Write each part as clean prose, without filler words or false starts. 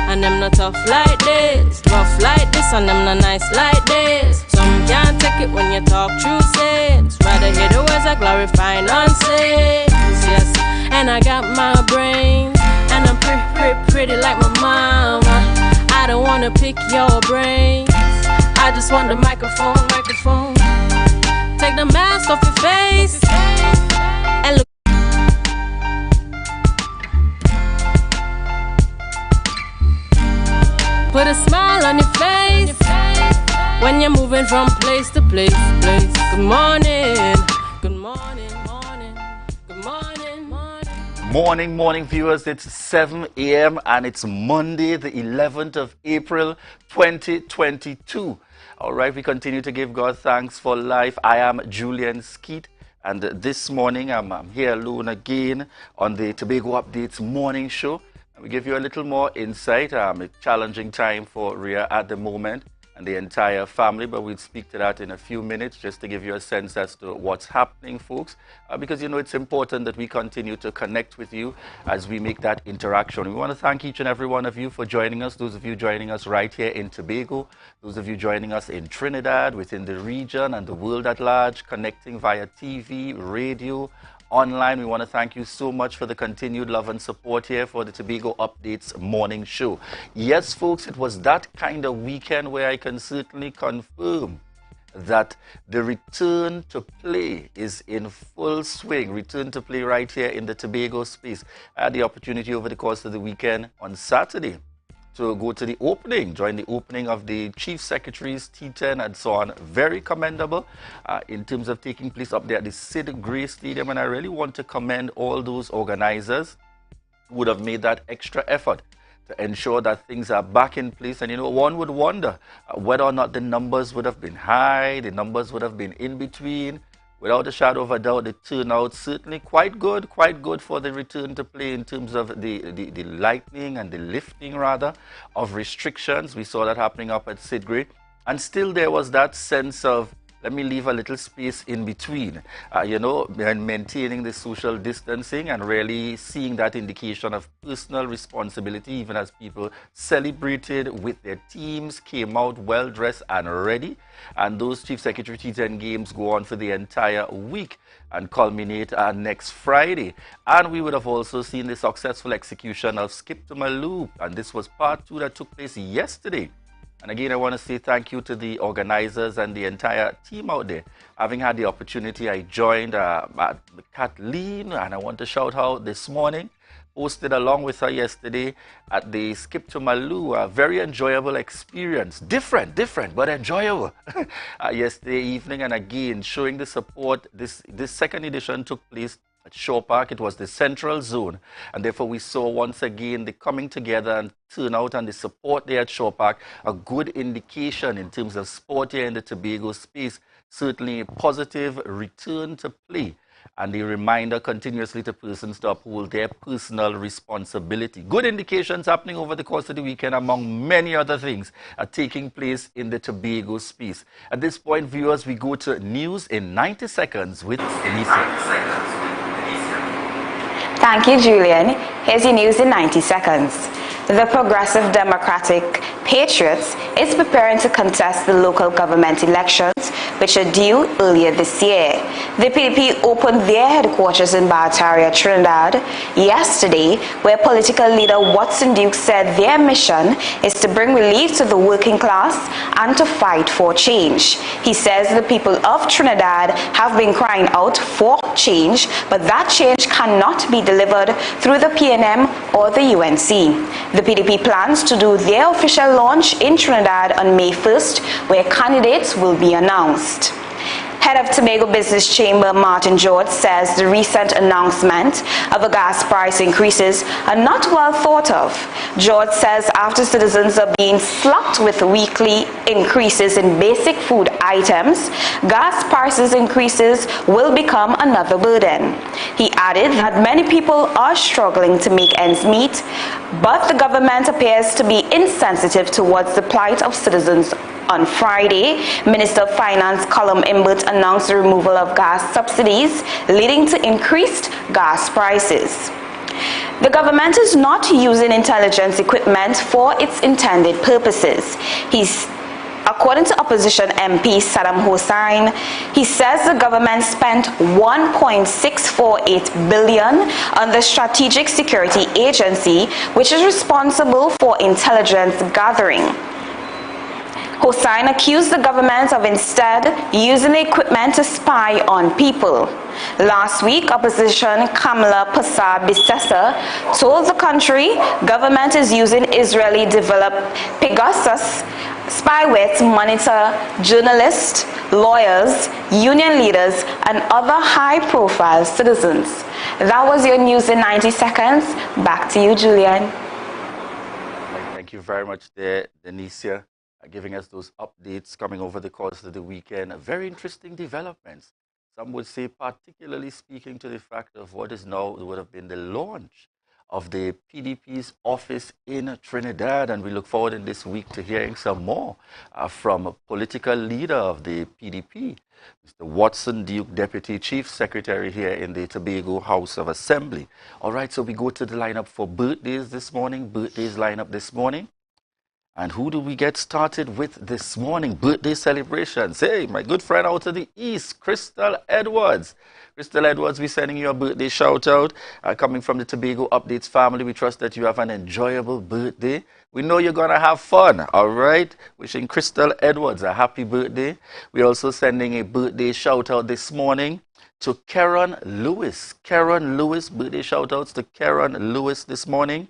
and them not tough like this. Rough like this, and them not nice like this. Some can't take it when you talk true sense. Rather hear the words that glorify nonsense. Yes, and I got my brains, and I'm pretty like my mama. I don't wanna pick your brains, I just want the microphone. Take the mask off your face and look. Put a smile on your face when you're moving from place to place. Good morning, good morning, good morning. Morning viewers, it's 7 a.m. and it's Monday the 11th of April 2022. All right, we continue to give God thanks for life. I am Julian Skeet, and this morning I'm here alone again on the Tobago Updates morning show. We give you a little more insight. A challenging time for Rhea at the moment and the entire family, but we'll speak to that in a few minutes just to give you a sense as to what's happening, folks, because it's important that we continue to connect with you as we make that interaction. We want to thank each and every one of you for joining us, those of you joining us right here in Tobago, those of you joining us in Trinidad, within the region and the world at large, connecting via TV, radio, online. We want to thank you so much for the continued love and support here for the Tobago Updates morning show. Yes, folks, it was that kind of weekend where I can certainly confirm that the return to play is in full swing. Return to play right here in the Tobago space. I had the opportunity over the course of the weekend on Saturday to go to the opening, join the opening of the Chief Secretary's T10 and so on. Very commendable in terms of taking place up there at the Sid Gray Stadium. And I really want to commend all those organizers who would have made that extra effort to ensure that things are back in place. And one would wonder whether or not the numbers would have been high, the numbers would have been in between. Without a shadow of a doubt, the turnout certainly quite good for the return to play in terms of the lightening and the lifting, rather, of restrictions. We saw that happening up at Sid Gray. And still there was that sense of, let me leave a little space in between, and maintaining the social distancing and really seeing that indication of personal responsibility, even as people celebrated with their teams, came out well-dressed and ready. And those Chief Secretary T10 games go on for the entire week and culminate next Friday. And we would have also seen the successful execution of Skip to Malou, and this was part 2 that took place yesterday. And again, I want to say thank you to the organizers and the entire team out there. Having had the opportunity, I joined Kathleen, and I want to shout out this morning, hosted along with her yesterday at the Skip to Malou, a very enjoyable experience. Different, but enjoyable. Yesterday evening, and again, showing the support. This second edition took place at Shore Park. It was the central zone, and therefore we saw once again the coming together and turnout and the support there at Shore Park, a good indication in terms of sport here in the Tobago space. Certainly a positive return to play, and the reminder continuously to persons to uphold their personal responsibility. Good indications happening over the course of the weekend, among many other things, are taking place in the Tobago space. At this point, viewers, we go to news in 90 seconds with Elisa. Thank you, Julian. Here's your news in 90 seconds. The Progressive Democratic Patriots is preparing to contest the local government elections, which are due earlier this year. The PDP opened their headquarters in Barataria, Trinidad, yesterday, where political leader Watson Duke said their mission is to bring relief to the working class and to fight for change. He says the people of Trinidad have been crying out for change, but that change cannot be delivered through the PNM or the UNC. The PDP plans to do their official launch in Trinidad on May 1st, where candidates will be announced. Head of Tobago Business Chamber Martin George says the recent announcement of the gas price increases are not well thought of. George says after citizens are being slapped with weekly increases in basic food items, gas prices increases will become another burden. He added that many people are struggling to make ends meet, but the government appears to be insensitive towards the plight of citizens. On Friday, Minister of Finance Colum Imbert announced the removal of gas subsidies, leading to increased gas prices. The government is not using intelligence equipment for its intended purposes. According to opposition MP Saddam Hussein, he says the government spent $1.648 billion on the Strategic Security Agency, which is responsible for intelligence gathering. Hussein accused the government of instead using the equipment to spy on people. Last week, opposition Kamala Persad-Bissessar told the country government is using Israeli-developed Pegasus spyware to monitor journalists, lawyers, union leaders, and other high-profile citizens. That was your news in 90 seconds. Back to you, Julian. Thank you very much there, Denicia, giving us those updates coming over the course of the weekend. Very interesting developments. Some would say, particularly speaking to the fact of what is now would have been the launch of the PDP's office in Trinidad, and we look forward in this week to hearing some more from a political leader of the PDP, Mr. Watson Duke, Deputy Chief Secretary here in the Tobago House of Assembly. All right, so we go to the lineup for birthdays this morning, And who do we get started with this morning? Birthday celebrations. Hey, my good friend out of the east, Crystal Edwards. Crystal Edwards, we're sending you a birthday shout out. Coming from the Tobago Updates family, we trust that you have an enjoyable birthday. We know you're going to have fun, all right? Wishing Crystal Edwards a happy birthday. We're also sending a birthday shout out this morning to Karen Lewis. Karen Lewis, birthday shout outs to Karen Lewis this morning.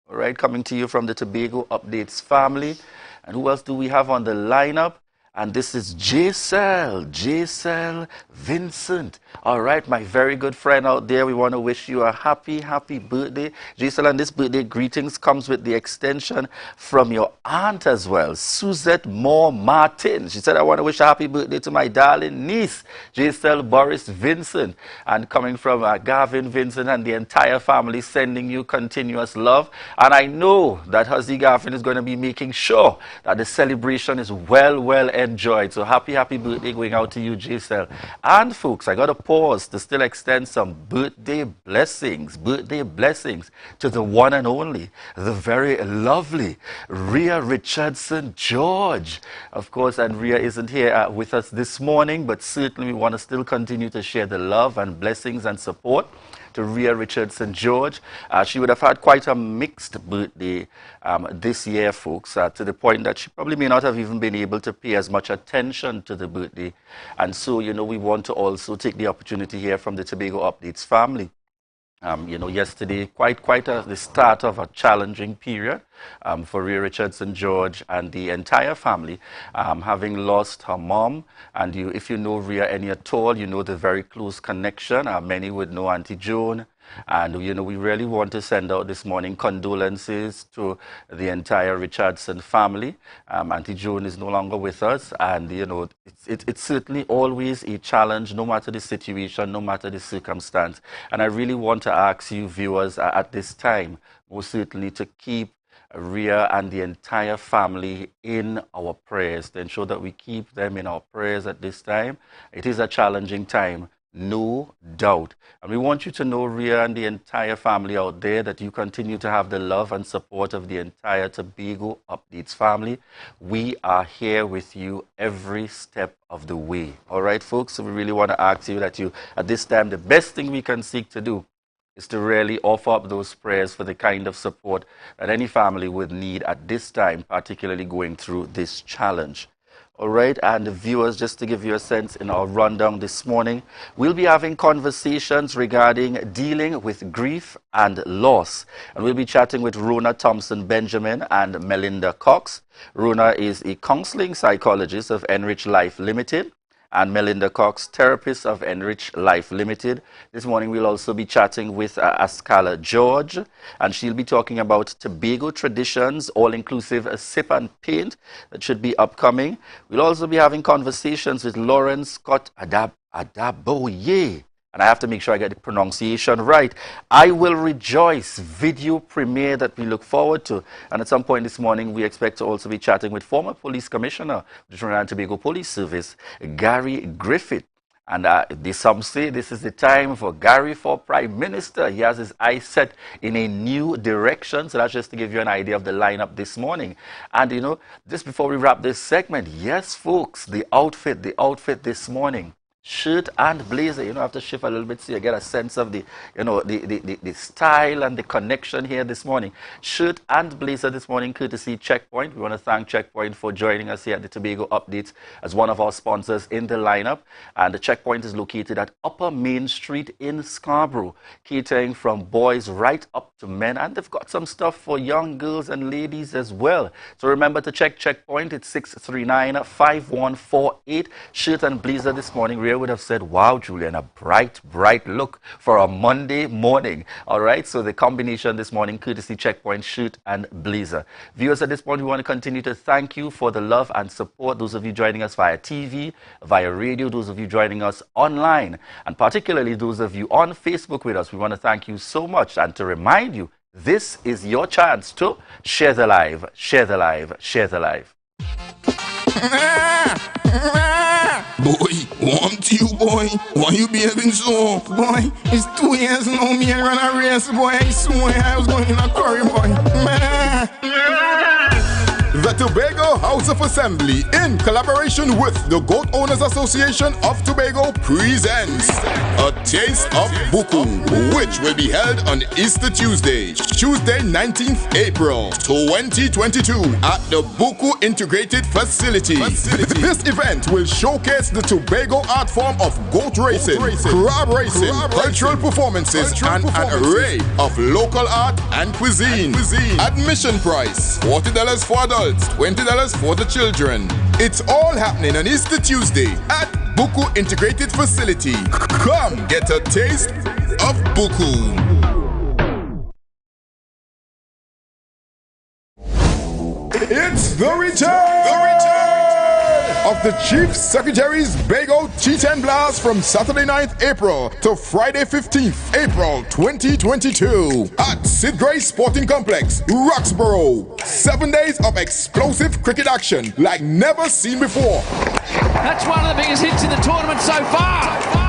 All right, coming to you from the Tobago Updates family. And who else do we have on the lineup? And this is J-Cell Vincent. All right, my very good friend out there, we want to wish you a happy, happy birthday. J-Cell, and this birthday greetings comes with the extension from your aunt as well, Suzette Moore Martin. She said, I want to wish a happy birthday to my darling niece, J-Cell Boris Vincent. And coming from Gavin Vincent and the entire family, sending you continuous love. And I know that Huzzy Gavin is going to be making sure that the celebration is well enjoyed. So happy birthday going out to you, J-Cell. And folks, I got to pause to still extend some birthday blessings to the one and only, the very lovely Rhea Richardson George. Of course, and Rhea isn't here with us this morning, but certainly we want to still continue to share the love and blessings and support to Rhea Richardson George. She would have had quite a mixed birthday this year, folks, to the point that she probably may not have even been able to pay as much attention to the birthday. And so, you know, we want to also take the opportunity here from the Tobago Updates family. You know, yesterday, the start of a challenging period for Rhea Richardson George and the entire family, having lost her mom. And if you know Rhea any at all, you know the very close connection. Many would know Auntie Joan. And, you know, we really want to send out this morning condolences to the entire Richardson family. Auntie Joan is no longer with us. And, you know, it's certainly always a challenge, no matter the situation, no matter the circumstance. And I really want to ask you, viewers, at this time, most certainly to keep Rhea and the entire family in our prayers, to ensure that we keep them in our prayers at this time. It is a challenging time. No doubt. And we want you to know, Rhea and the entire family out there, that you continue to have the love and support of the entire Tobago Updates family. We are here with you every step of the way. All right, folks? So we really want to ask you that at this time, the best thing we can seek to do is to really offer up those prayers for the kind of support that any family would need at this time, particularly going through this challenge. All right, and the viewers, just to give you a sense in our rundown this morning, we'll be having conversations regarding dealing with grief and loss. And we'll be chatting with Rona Thompson Benjamin and Melinda Cox. Rona is a counseling psychologist of Enrich Life Limited, and Melinda Cox, therapist of Enrich Life Limited. This morning we'll also be chatting with Ascala George, and she'll be talking about Tobago traditions, all-inclusive sip and paint that should be upcoming. We'll also be having conversations with Lauren Scott Adaboye. And I have to make sure I get the pronunciation right. I Will Rejoice video premiere that we look forward to. And at some point this morning, we expect to also be chatting with former police commissioner of the Trinidad and Tobago Police Service, Gary Griffith. And some say this is the time for Gary for Prime Minister. He has his eyes set in a new direction. So that's just to give you an idea of the lineup this morning. And, you know, just before we wrap this segment, yes, folks, the outfit this morning. Shirt and blazer, you know, I have to shift a little bit so you get a sense of the, you know, the style and the connection here this morning. Shirt and blazer this morning, courtesy Checkpoint. We want to thank Checkpoint for joining us here at the Tobago Updates as one of our sponsors in the lineup. And the Checkpoint is located at Upper Main Street in Scarborough, catering from boys right up to men. And they've got some stuff for young girls and ladies as well. So remember to check Checkpoint. It's 639-5148. Shirt and blazer this morning. Would have said, wow, Julian, a bright look for a Monday morning. All right, so the combination this morning, courtesy Checkpoint, shirt and blazer. Viewers, at this point, we want to continue to thank you for the love and support. Those of you joining us via TV, via radio, those of you joining us online, and particularly those of you on Facebook with us, we want to thank you so much. And to remind you, this is your chance to share the live, share the live, share the live. Boy, want you, boy? Why you behaving so? Boy, it's 2 years now, me and run a race, boy. I swear I was going in a curry, boy. The Tobago House of Assembly, in collaboration with the Goat Owners Association of Tobago, presents A Taste of Buku, which will be held on Easter Tuesday, 19th April 2022 at the Buku Integrated Facility. This event will showcase the Tobago art form of goat racing, crab racing, cultural performances, and an array of local art and cuisine. Admission price, $40 for adults, $20 for the children. It's all happening on Easter Tuesday at Buku Integrated Facility. Come get a taste of Buku. It's the return of the Chief Secretary's Bago T10 Blast from Saturday 9th April to Friday 15th April 2022 at Sid Gray Sporting Complex, Roxborough. 7 days of explosive cricket action like never seen before. That's one of the biggest hits in the tournament so far.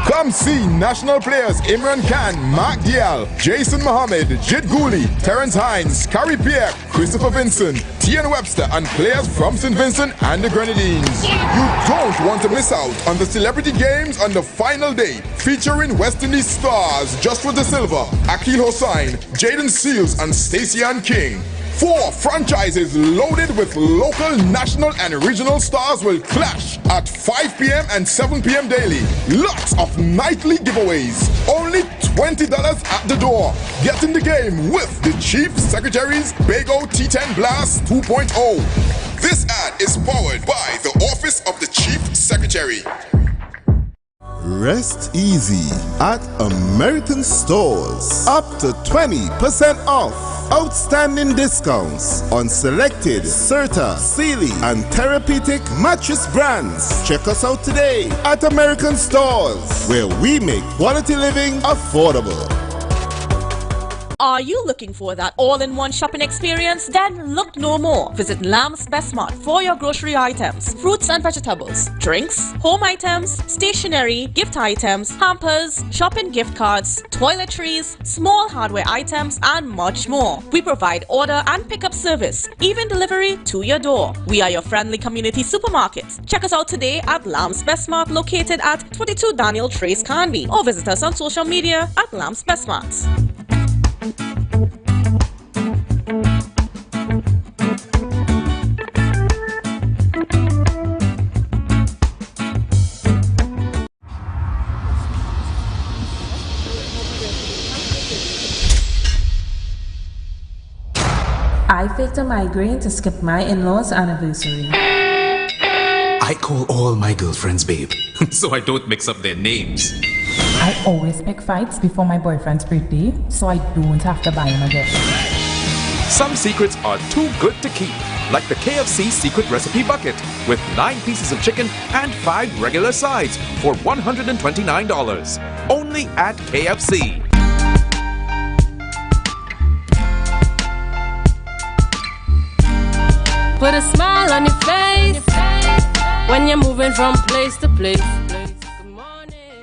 Come see national players Imran Khan, Mark Dial, Jason Mohammed, Jid Gooley, Terence Hines, Carrie Pierre, Christopher Vincent, Tian Webster, and players from St. Vincent and the Grenadines. You don't want to miss out on the celebrity games on the final day, featuring West Indies stars Joshua De Silva, Akil Hossain, Jaden Seals, and Stacey Ann King. 4 franchises loaded with local, national, and regional stars will clash at 5 p.m. and 7 p.m. daily. Lots of nightly giveaways. Only $20 at the door. Get in the game with the Chief Secretary's Bago T10 Blast 2.0. This ad is powered by the Office of the Chief Secretary. Rest easy at American Stores. Up to 20% off. Outstanding discounts on selected Serta, Sealy, and Therapeutic mattress brands. Check us out today at American Stores, where we make quality living affordable. Are you looking for that all-in-one shopping experience? Then look no more. Visit Lamb's Best Mart for your grocery items, fruits and vegetables, drinks, home items, stationery, gift items, hampers, shopping gift cards, toiletries, small hardware items, and much more. We provide order and pickup service, even delivery to your door. We are your friendly community supermarket. Check us out today at Lamb's Best Mart, located at 22 Daniel Trace Canby, or visit us on social media at Lamb's Best Mart. I faked a migraine to skip my in-laws' anniversary. I call all my girlfriends babe, so I don't mix up their names. I always pick fights before my boyfriend's birthday, so I don't have to buy him a gift. Some secrets are too good to keep, like the KFC Secret Recipe Bucket, with 9 pieces of chicken and 5 regular sides for $129. Only at KFC. Put a smile on your face when you're moving from place to place. Good morning.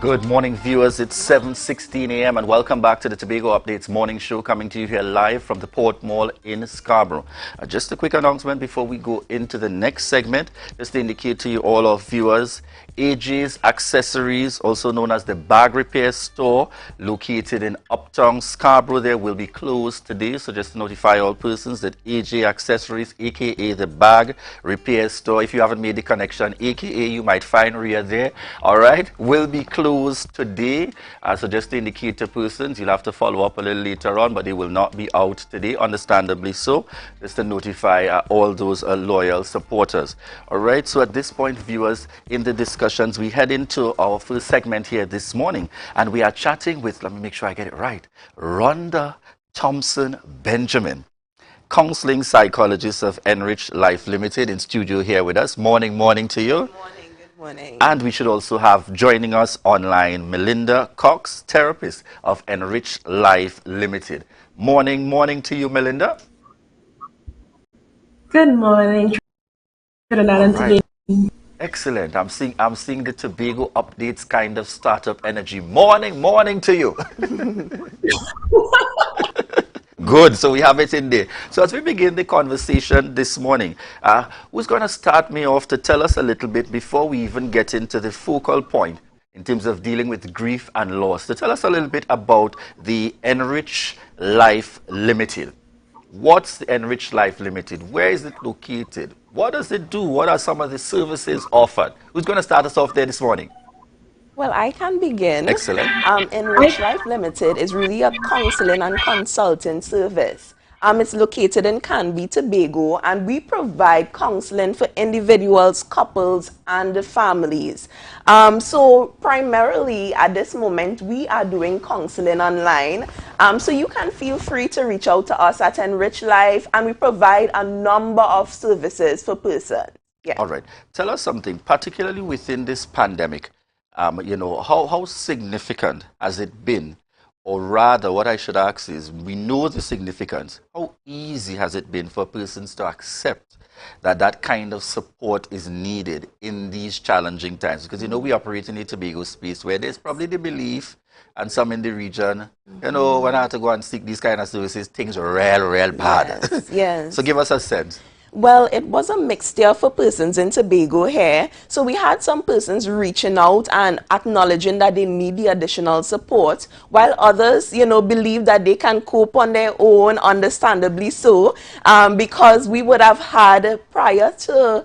Good morning, viewers. It's 7:16 a.m. and welcome back to the Tobago Updates morning show, coming to you here live from the Port Mall in Scarborough. Just a quick announcement before we go into the next segment, just to indicate to you all our viewers, AJ's Accessories, also known as the Bag Repair Store, located in Uptown Scarborough, there will be closed today. So just to notify all persons that AJ Accessories, aka the Bag Repair Store, if you haven't made the connection, aka you might find Ria there, all right, will be closed today. So just to indicate to persons, you'll have to follow up a little later on, but they will not be out today, understandably so, just to notify all those loyal supporters. All right, so at this point, viewers, in the discussions, we head into our first segment here this morning, and we are chatting with, let me make sure I get it right, Rhonda Thompson Benjamin, counseling psychologist of Enrich Life Limited, in studio here with us. Morning to you. Good morning, good morning. And we should also have joining us online Melinda Cox, therapist of Enrich Life Limited. Morning to you, Melinda. Good morning, Trinidad and Tobago. Excellent. I'm seeing the Tobago updates kind of startup energy. Morning to you. Good, so we have it in there. So as we begin the conversation this morning, who's going to start me off to tell us a little bit before we even get into the focal point in terms of dealing with grief and loss, to tell us a little bit about the Enrich Life Limited. What's the Enrich Life Limited? Where is it located? What does it do? What are some of the services offered? Who's going to start us off there this morning? Well, I can begin. Excellent. Enrich Life Limited is really a counseling and consulting service. It's located in Canby, Tobago, and we provide counseling for individuals, couples, and families. So primarily at this moment, we are doing counseling online. So you can feel free to reach out to us at Enrich Life, and we provide a number of services for persons. Yeah. All right. Tell us something, particularly within this pandemic. How significant has it been? Or rather, what I should ask is, we know the significance. How easy has it been for persons to accept that kind of support is needed in these challenging times? Because, we operate in a Tobago space where there's probably the belief, and some in the region, when I have to go and seek these kind of services, things are real bad. Yes. So give us a sense. Well, it was a mixture for persons in Tobago here. So we had some persons reaching out and acknowledging that they need the additional support, while others, believe that they can cope on their own, understandably so, because we would have had prior to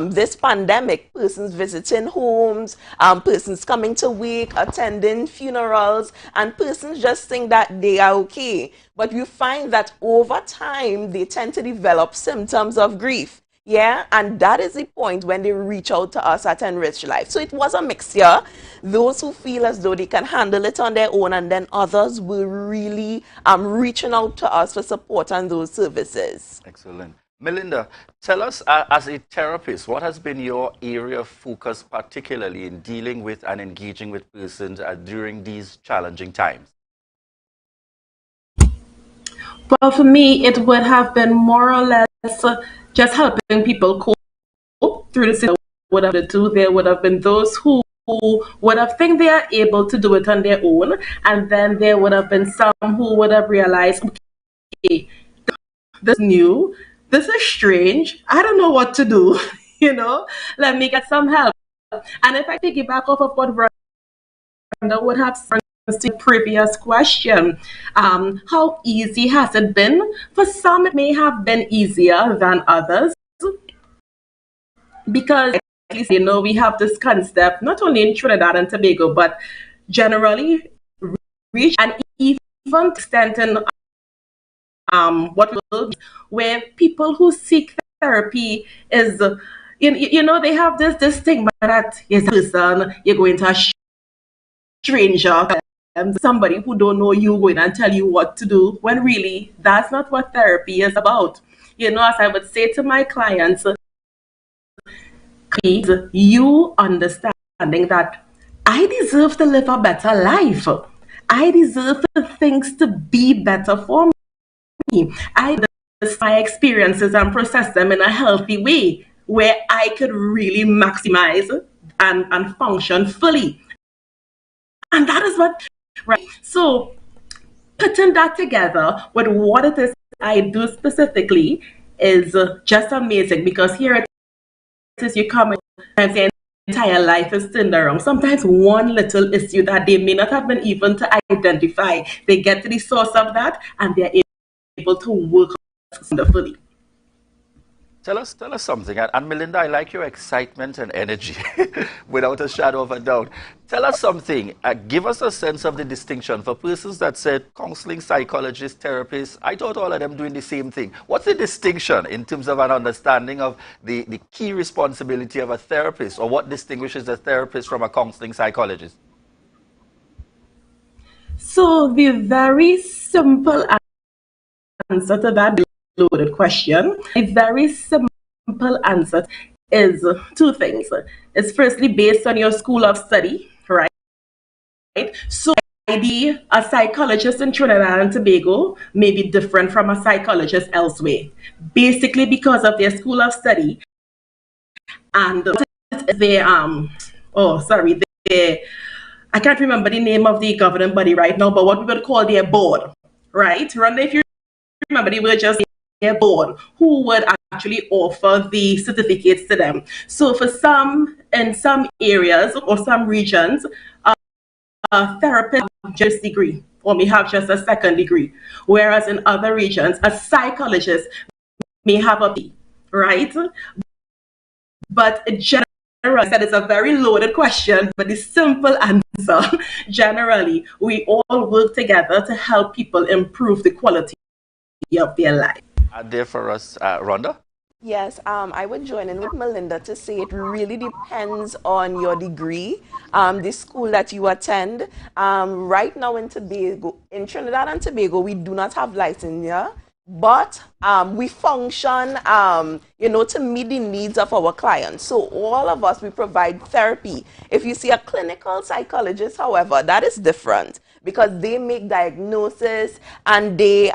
this pandemic, persons visiting homes, persons coming to wake, attending funerals, and persons just think that they are okay. But you find that over time, they tend to develop symptoms of grief. Yeah, and that is the point when they reach out to us at Enrich Life. So it was a mixture. Those who feel as though they can handle it on their own, and then others were really reaching out to us for support on those services. Excellent. Melinda, tell us, as a therapist, what has been your area of focus, particularly in dealing with and engaging with persons during these challenging times? Well, for me, it would have been more or less just helping people cope through the situation. There would have been those who would have think they are able to do it on their own, and then there would have been some who would have realized, okay, this is new. This is strange. I don't know what to do. Let me get some help. And if I piggyback off of what Rhonda would have said in the previous question, how easy has it been? For some, it may have been easier than others, because at least we have this concept not only in Trinidad and Tobago, but generally reach and even extent in where people who seek therapy is, they have this stigma that is a person, you're going to a stranger, somebody who don't know you going and tell you what to do, when really that's not what therapy is about. As I would say to my clients, you understanding that I deserve to live a better life. I deserve for things to be better for me. I my experiences and process them in a healthy way where I could really maximize and function fully. And that is what, right? So putting that together with what it is I do specifically is just amazing, because here it is, you come and your entire life is turned around. Sometimes one little issue that they may not have been even to identify, they get to the source of that and they're able to work wonderfully. Tell us something. And Melinda, I like your excitement and energy, without a shadow of a doubt. Tell us something. Give us a sense of the distinction for persons that said counseling, psychologists, therapists. I thought all of them doing the same thing. What's the distinction in terms of an understanding of the key responsibility of a therapist, or what distinguishes a therapist from a counseling psychologist? So the very simple answer to that loaded question, a very simple answer is two things. It's firstly based on your school of study, right? So a psychologist in Trinidad and Tobago may be different from a psychologist elsewhere, basically because of their school of study and their I can't remember the name of the governing body right now, but what we would call their board, right? Rhonda, if you remember, they were just their board who would actually offer the certificates to them. So in some areas or some regions, a therapist have just a degree or may have just a second degree, whereas in other regions, a psychologist may have a B, right? But generally, that is a very loaded question, but the simple answer, generally, we all work together to help people improve the quality of their life. There for us, Rhonda? Yes, I would join in with Melinda to say it really depends on your degree, the school that you attend. Right now in Trinidad and Tobago, we do not have licensure, but we function, to meet the needs of our clients. So all of us, we provide therapy. If you see a clinical psychologist, however, that is different, because they make diagnosis and they,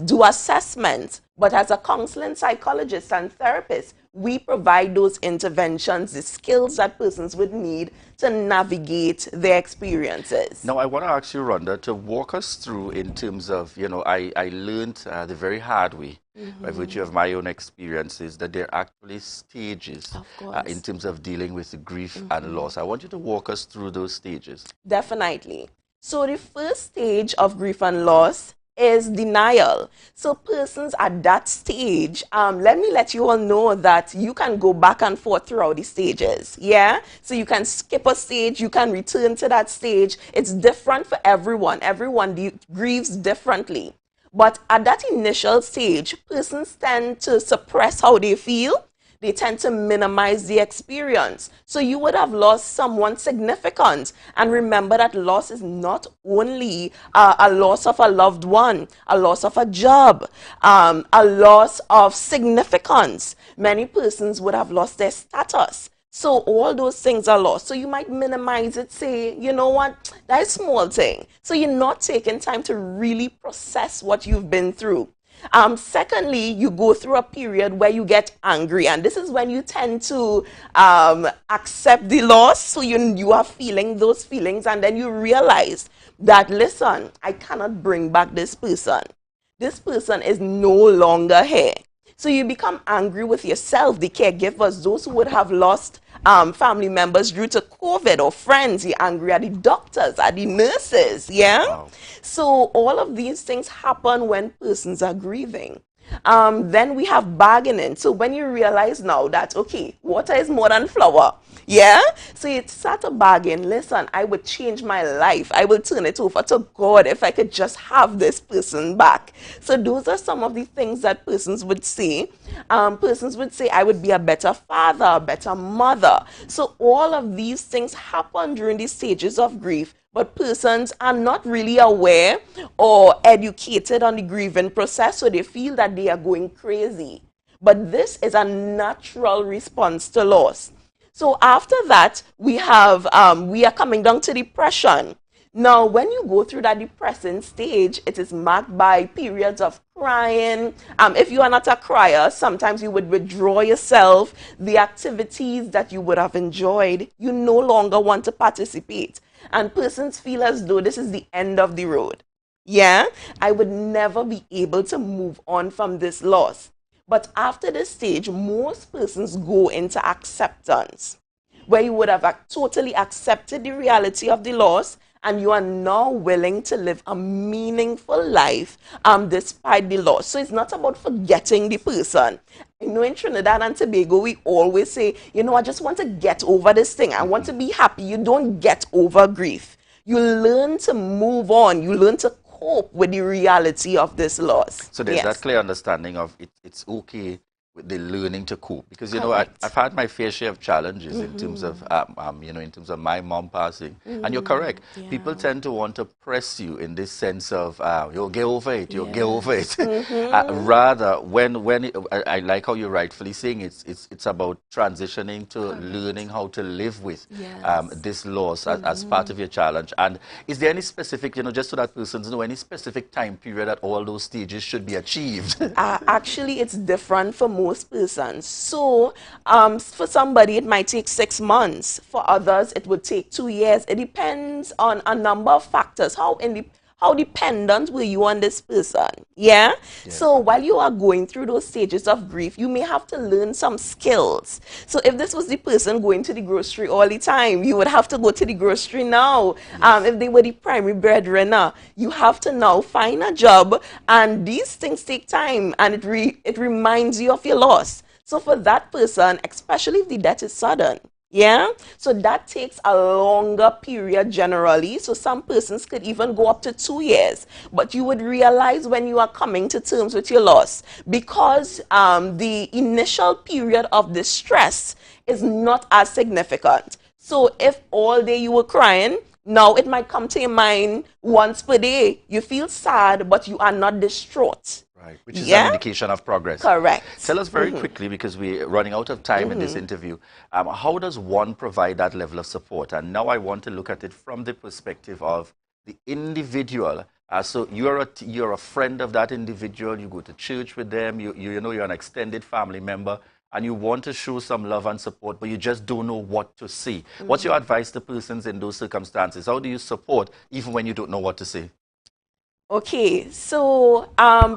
do assessments. But as a counseling psychologist and therapist, we provide those interventions, the skills that persons would need to navigate their experiences. Now, I want to ask you, Rhonda, to walk us through in terms of, I learned the very hard way, by virtue of my own experiences, that there are actually stages in terms of dealing with grief and loss. I want you to walk us through those stages. Definitely. So the first stage of grief and loss is denial. So persons at that stage, let me let you all know that you can go back and forth throughout the stages. Yeah. So you can skip a stage, you can return to that stage. It's different for everyone. Everyone grieves differently. But at that initial stage, persons tend to suppress how they feel. They tend to minimize the experience. So you would have lost someone significant. And remember that loss is not only a loss of a loved one, a loss of a job, a loss of significance. Many persons would have lost their status. So all those things are lost. So you might minimize it, say, you know what, that's a small thing. So you're not taking time to really process what you've been through. Secondly, you go through a period where you get angry, and this is when you tend to accept the loss. So you are feeling those feelings, and then you realize that, listen, I cannot bring back this person. This person is no longer here. So you become angry with yourself, the caregivers, those who would have lost family members due to COVID, or friends. You're angry at the doctors, at the nurses, yeah? Wow. So all of these things happen when persons are grieving. Then we have bargaining. So when you realize now that, okay, water is more than flour, yeah? So you start to bargain. Listen, I would change my life. I will turn it over to God if I could just have this person back. So those are some of the things that persons would say. Persons would say, I would be a better father, a better mother. So all of these things happen during the stages of grief. But persons are not really aware or educated on the grieving process, so they feel that they are going crazy. But this is a natural response to loss. So after that, we are coming down to depression. Now, when you go through that depressing stage, it is marked by periods of crying. If you are not a crier, sometimes you would withdraw yourself. The activities that you would have enjoyed, you no longer want to participate. and persons feel as though this is the end of the road. Yeah, I would never be able to move on from this loss. But after this stage, most persons go into acceptance, where you would have totally accepted the reality of the loss, and you are now willing to live a meaningful life despite the loss. So it's not about forgetting the person. You know, in Trinidad and Tobago, we always say, you know, I just want to get over this thing. I want to be happy. You don't get over grief. You learn to move on. You learn to cope with the reality of this loss. So there's that clear understanding of it's okay with the learning to cope, because you know I've had my fair share of challenges in terms of you know, in terms of my mom passing, and you're correct. People tend to want to press you in this sense of you'll get over it, you'll get over it. Rather, when I like how you're rightfully saying it's about transitioning to learning how to live with this loss as part of your challenge. And is there any specific, you know, just so that persons know, any specific time period that all those stages should be achieved? Actually, it's different for most persons. So for somebody, it might take 6 months. For others, it would take 2 years. It depends on a number of factors. How dependent were you on this person? Yeah? So while you are going through those stages of grief, you may have to learn some skills. So if this was the person going to the grocery all the time, you would have to go to the grocery now. If they were the primary breadwinner, you have to now find a job, and these things take time, and it reminds you of your loss. So for that person, especially if the death is sudden, so that takes a longer period generally. So some persons could even go up to 2 years. But you would realize when you are coming to terms with your loss, because the initial period of distress is not as significant. So if all day you were crying, now it might come to your mind once per day. You feel sad, but you are not distraught. Right, which is an indication of progress. Correct. Tell us very quickly, because we're running out of time in this interview, how does one provide that level of support? And now I want to look at it from the perspective of the individual. So you're a friend of that individual, you go to church with them, you know you're an extended family member, and you want to show some love and support, but you just don't know what to say. What's your advice to persons in those circumstances? How do you support even when you don't know what to say? Okay, so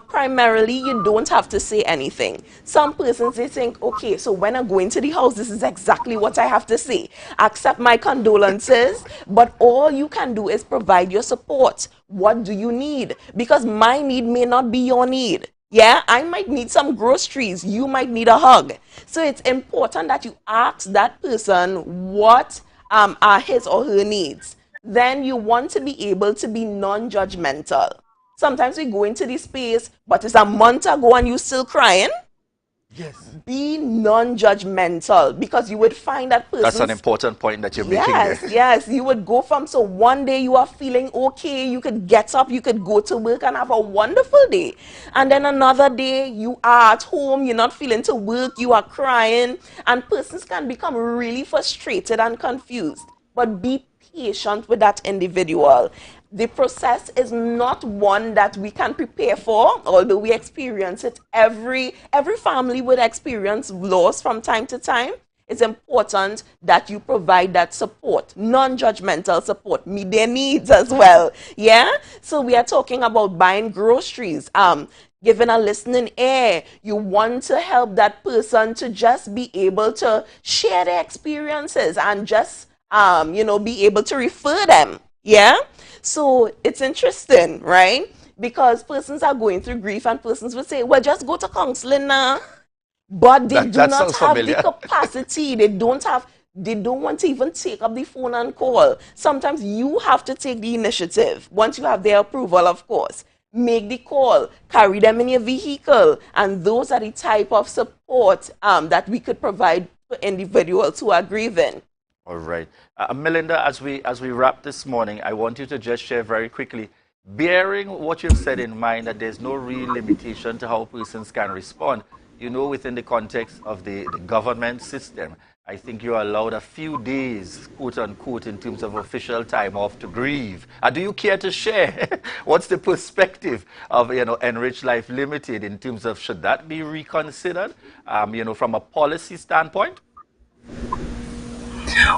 primarily you don't have to say anything. Some persons, they think, okay, so when I go into the house, this is exactly what I have to say. Accept my condolences, but all you can do is provide your support. What do you need? Because my need may not be your need. Yeah, I might need some groceries. You might need a hug. So it's important that you ask that person what are his or her needs. Then you want to be able to be non-judgmental. Sometimes we go into this space, but it's a month ago and you're still crying. Yes. Be non-judgmental, because you would find that person. That's an important point that you're making there. Yes, you would go from, so one day you are feeling okay, you could get up, you could go to work and have a wonderful day. And then another day you are at home, you're not feeling to work, you are crying, and persons can become really frustrated and confused. But be patient with that individual. The process is not one that we can prepare for, although we experience it. Every family would experience loss from time to time. It's important that you provide that support, non-judgmental support, meet their needs as well. Yeah? So we are talking about buying groceries, giving a listening ear. You want to help that person to just be able to share their experiences and just be able to refer them. Yeah? So it's interesting, right? Because persons are going through grief, and persons will say, well, just go to counseling now. But they do not have the capacity. They don't want to even take up the phone and call. Sometimes you have to take the initiative. Once you have their approval, of course. Make the call, carry them in your vehicle. And those are the type of support that we could provide for individuals who are grieving. All right. Melinda, as we wrap this morning, I want you to just share very quickly, bearing what you've said in mind, that there's no real limitation to how persons can respond, you know, within the context of the government system. I think you're allowed a few days, quote unquote, in terms of official time off to grieve. Do you care to share what's the perspective of, Enrich Life Limited in terms of, should that be reconsidered, from a policy standpoint?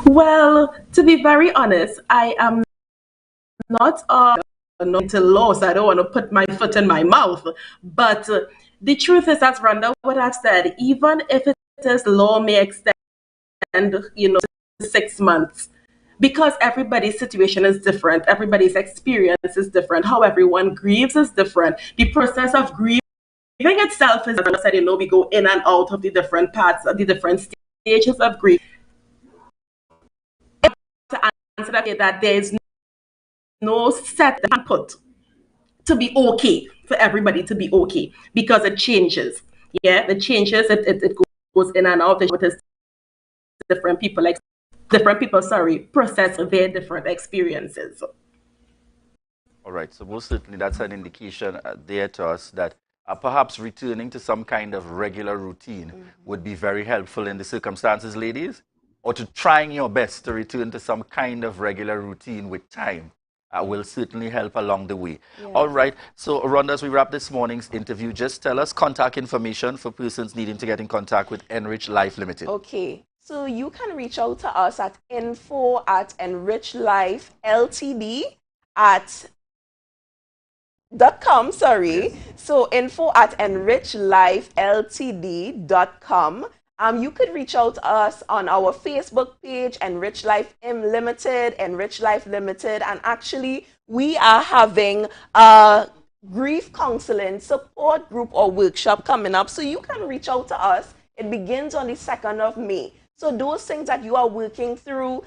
Well, to be very honest, I am not into law, so I don't want to put my foot in my mouth. But the truth is, as Rhonda would have said, even if it is law may extend, 6 months, because everybody's situation is different, everybody's experience is different, how everyone grieves is different. The process of grieving itself is, as I said, we go in and out of the different parts of the different stages of grief. To answer that there is no set and put to be okay for everybody to be okay, because it changes. Yeah, it changes. It goes in and out. It is different people process their different experiences. All right. So most certainly that's an indication there to us that perhaps returning to some kind of regular routine would be very helpful in the circumstances, ladies, or to trying your best to return to some kind of regular routine with time. Will certainly help along the way. Yes. All right. So, Rhonda, as we wrap this morning's interview, just tell us contact information for persons needing to get in contact with Enrich Life Limited. Okay. So, you can reach out to us at info@enrichlifeLTD.com. Yes. So, info@enrichlifeLTD.com. You could reach out to us on our Facebook page, Enrich Life Limited, Enrich Life Limited, and actually we are having a grief counseling support group or workshop coming up, so you can reach out to us. It begins on the 2nd of May. So those things that you are working through,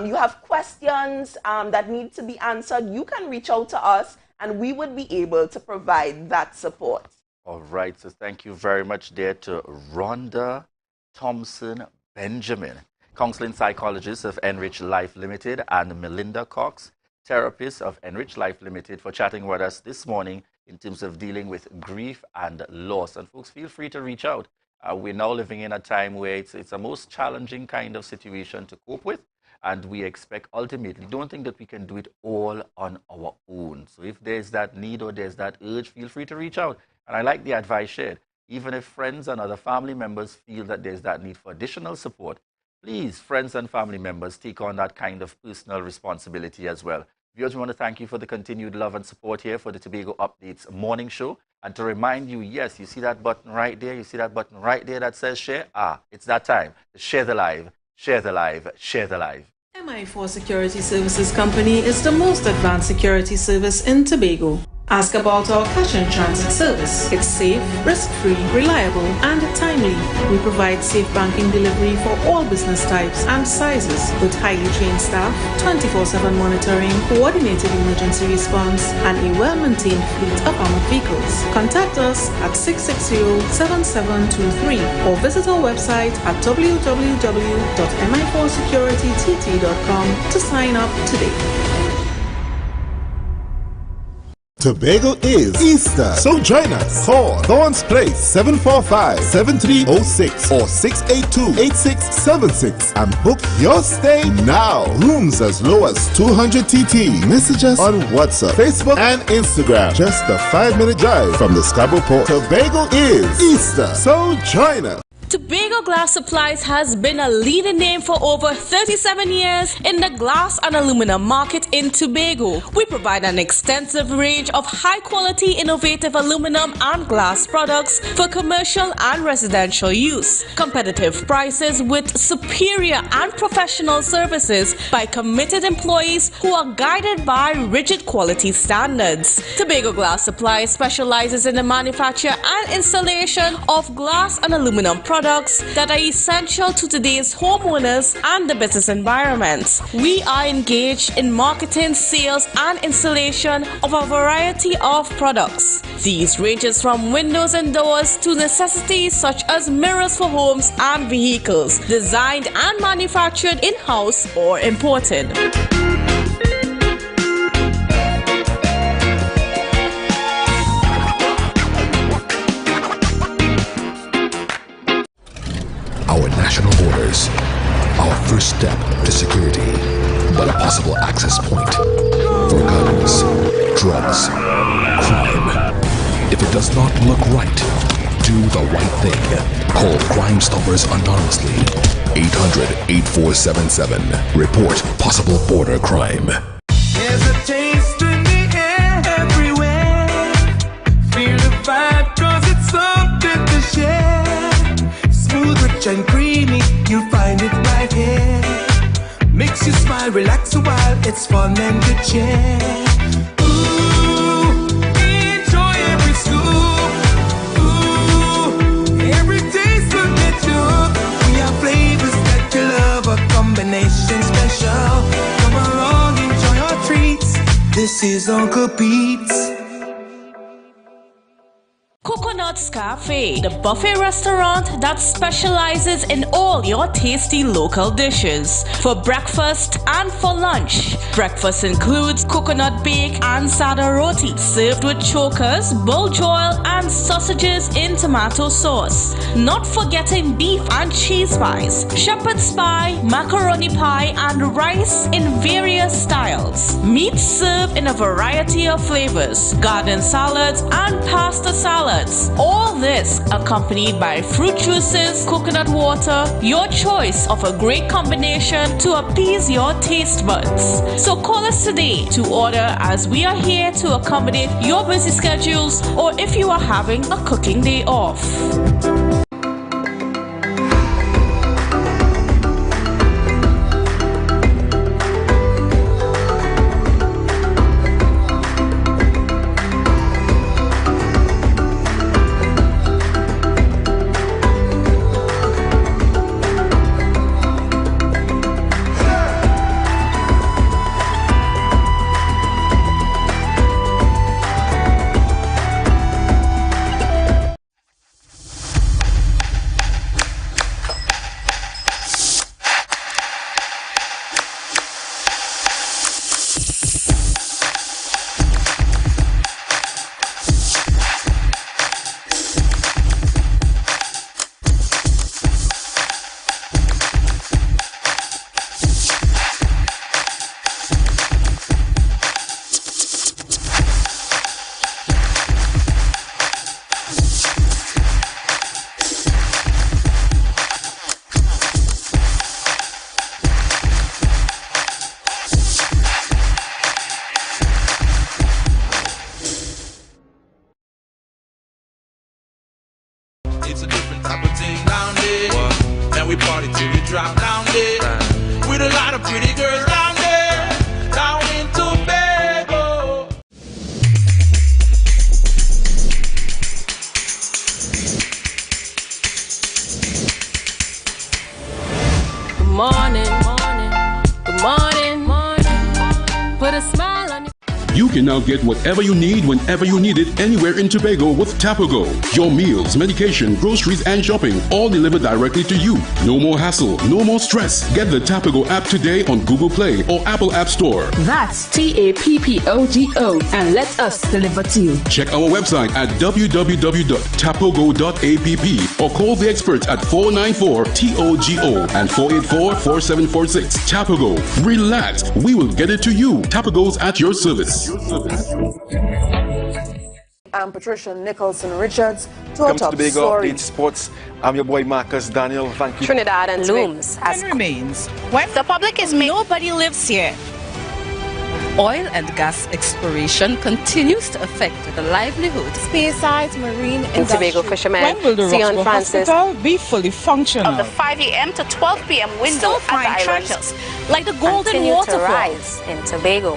you have questions that need to be answered, you can reach out to us and we would be able to provide that support. All right, so thank you very much there to Rhonda Thompson Benjamin, counseling psychologist of Enrich Life Limited, and Melinda Cox, therapist of Enrich Life Limited, for chatting with us this morning in terms of dealing with grief and loss. And folks, feel free to reach out. We're now living in a time where it's a most challenging kind of situation to cope with, and we expect ultimately, don't think that we can do it all on our own. So if there's that need or there's that urge, feel free to reach out. And I like the advice shared. Even if friends and other family members feel that there's that need for additional support, please, friends and family members, take on that kind of personal responsibility as well. Viewers, we want to thank you for the continued love and support here for the Tobago Updates morning show. And to remind you, yes, you see that button right there? You see that button right there that says share? It's that time to share the live, share the live, share the live. MI4 Security Services Company is the most advanced security service in Tobago. Ask about our cash in transit service. It's safe, risk-free, reliable, and timely. We provide safe banking delivery for all business types and sizes with highly trained staff, 24/7 monitoring, coordinated emergency response, and a well-maintained fleet of armored vehicles. Contact us at 660-7723 or visit our website at www.mi4securitytt.com to sign up today. Tobago is Easter, so join us. Call Thorns Place 745-7306 or 682-8676 and book your stay now. Rooms as low as 200 TT. Message us on WhatsApp, Facebook, and Instagram. Just a 5-minute drive from the Scarborough Port. Tobago is Easter, so join us. Tobago Glass Supplies has been a leading name for over 37 years in the glass and aluminum market in Tobago. We provide an extensive range of high-quality, innovative aluminum and glass products for commercial and residential use. Competitive prices with superior and professional services by committed employees who are guided by rigid quality standards. Tobago Glass Supplies specializes in the manufacture and installation of glass and aluminum products that are essential to today's homeowners and the business environment. We are engaged in marketing, sales, and installation of a variety of products. These ranges from windows and doors to necessities such as mirrors for homes and vehicles, designed and manufactured in-house or imported. Our national borders, our first step to security, but a possible access point for guns, drugs, crime. If it does not look right, do the right thing. Call Crime Stoppers anonymously 800-8477. Report possible border crime. There's a taste in the air everywhere. Feel the vibe, cause it's something to share. Smooth, rich and creamy, you'll find it right here. Makes you smile, relax a while, it's fun and good cheer. Ooh, enjoy every scoop. Ooh, every taste will get you hooked. We have flavors that you love, a combination special. Come along, enjoy your treats. This is Uncle Pete's. Coconut's Cafe, the buffet restaurant that specializes in all your tasty local dishes. For breakfast and for lunch. Breakfast includes coconut bake and sada roti, served with chokers, bull joil, and sausages in tomato sauce. Not forgetting beef and cheese pies, shepherd's pie, macaroni pie, and rice in various styles. Meat served in a variety of flavors, garden salads, and pasta salads. All this accompanied by fruit juices, coconut water, your choice of a great combination to appease your taste buds. So call us today to order, as we are here to accommodate your busy schedules or if you are having a cooking day off. It's a different type of thing down there. And we party till we drop down there. With a lot of pretty girls down there. Down in Tobago. Good morning, good morning, put a smile on your... You can now get whatever you need whenever you need it anywhere in Tobago with Tobago. Your meals, medication, groceries, and shopping all delivered directly to you. No more hassle, no more stress. Get the Tobago app today on Google Play or Apple App Store. That's TAPPOGO and let us deliver to you. Check our website at www.tapogo.app or call the experts at 494-TOGO and 484-4746. Tobago. Relax. We will get it to you. Tobago's at your service. I'm Patricia Nicholson Richards. To Welcome our top to the Big story. Update Sports. I'm your boy Marcus Daniel. Thank you. Trinidad and looms as remains. When the public is nobody lives here. Oil and gas exploration continues to affect the livelihood. Spearsides Marine Industry. Tobago fishermen. When will the Roxborough Hospital be fully functional? Of the 5 a.m. to 12 p.m. window at the islands, treasures like the golden continue waterfall to rise in Tobago.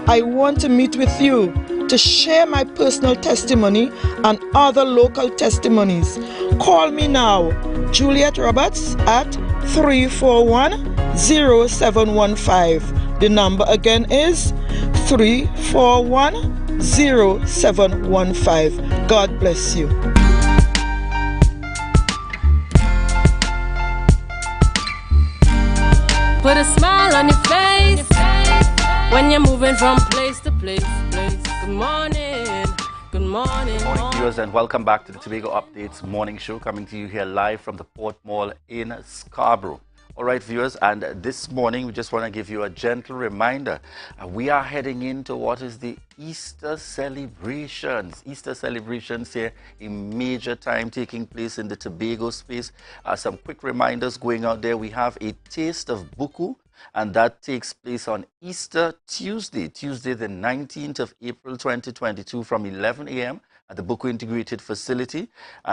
I want to meet with you to share my personal testimony and other local testimonies. Call me now, Juliet Roberts, at 341-0715. The number again is 3410715. God bless you. Put a smile on your face when you're moving from place to place. Good morning. Good morning. Good morning, viewers, and welcome back to the Tobago Updates morning show, coming to you here live from the Port Mall in Scarborough. All right, viewers, and this morning we just want to give you a gentle reminder. We are heading into what is the Easter celebrations. Easter celebrations here, a major time taking place in the Tobago space. Some quick reminders going out there. We have a Taste of Buku, and that takes place on Easter Tuesday, the 19th of April 2022 from 11 a.m. at the Buku Integrated Facility.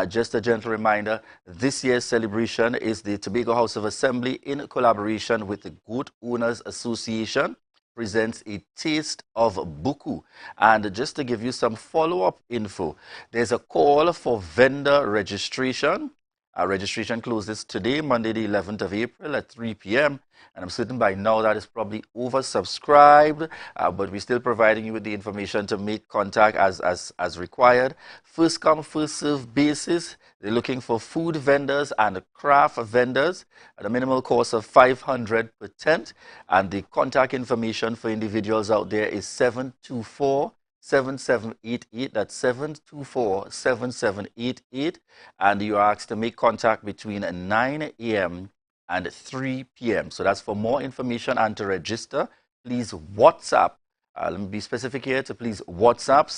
Just a gentle reminder, this year's celebration is the Tobago House of Assembly in collaboration with the Goat Owners Association presents a Taste of Buku. And just to give you some follow-up info, there's a call for vendor registration. Registration closes today, Monday the 11th of April at 3 p.m. And I'm certain by now that is probably oversubscribed, but we're still providing you with the information to make contact as required. First come, first serve basis. They're looking for food vendors and craft vendors at a minimal cost of $500 per tent. And the contact information for individuals out there is 724-7788. That's 724-7788. And you are asked to make contact between 9 a.m. and 3 p.m. So that's for more information and to register. Please WhatsApp. Let me be specific here. To please WhatsApp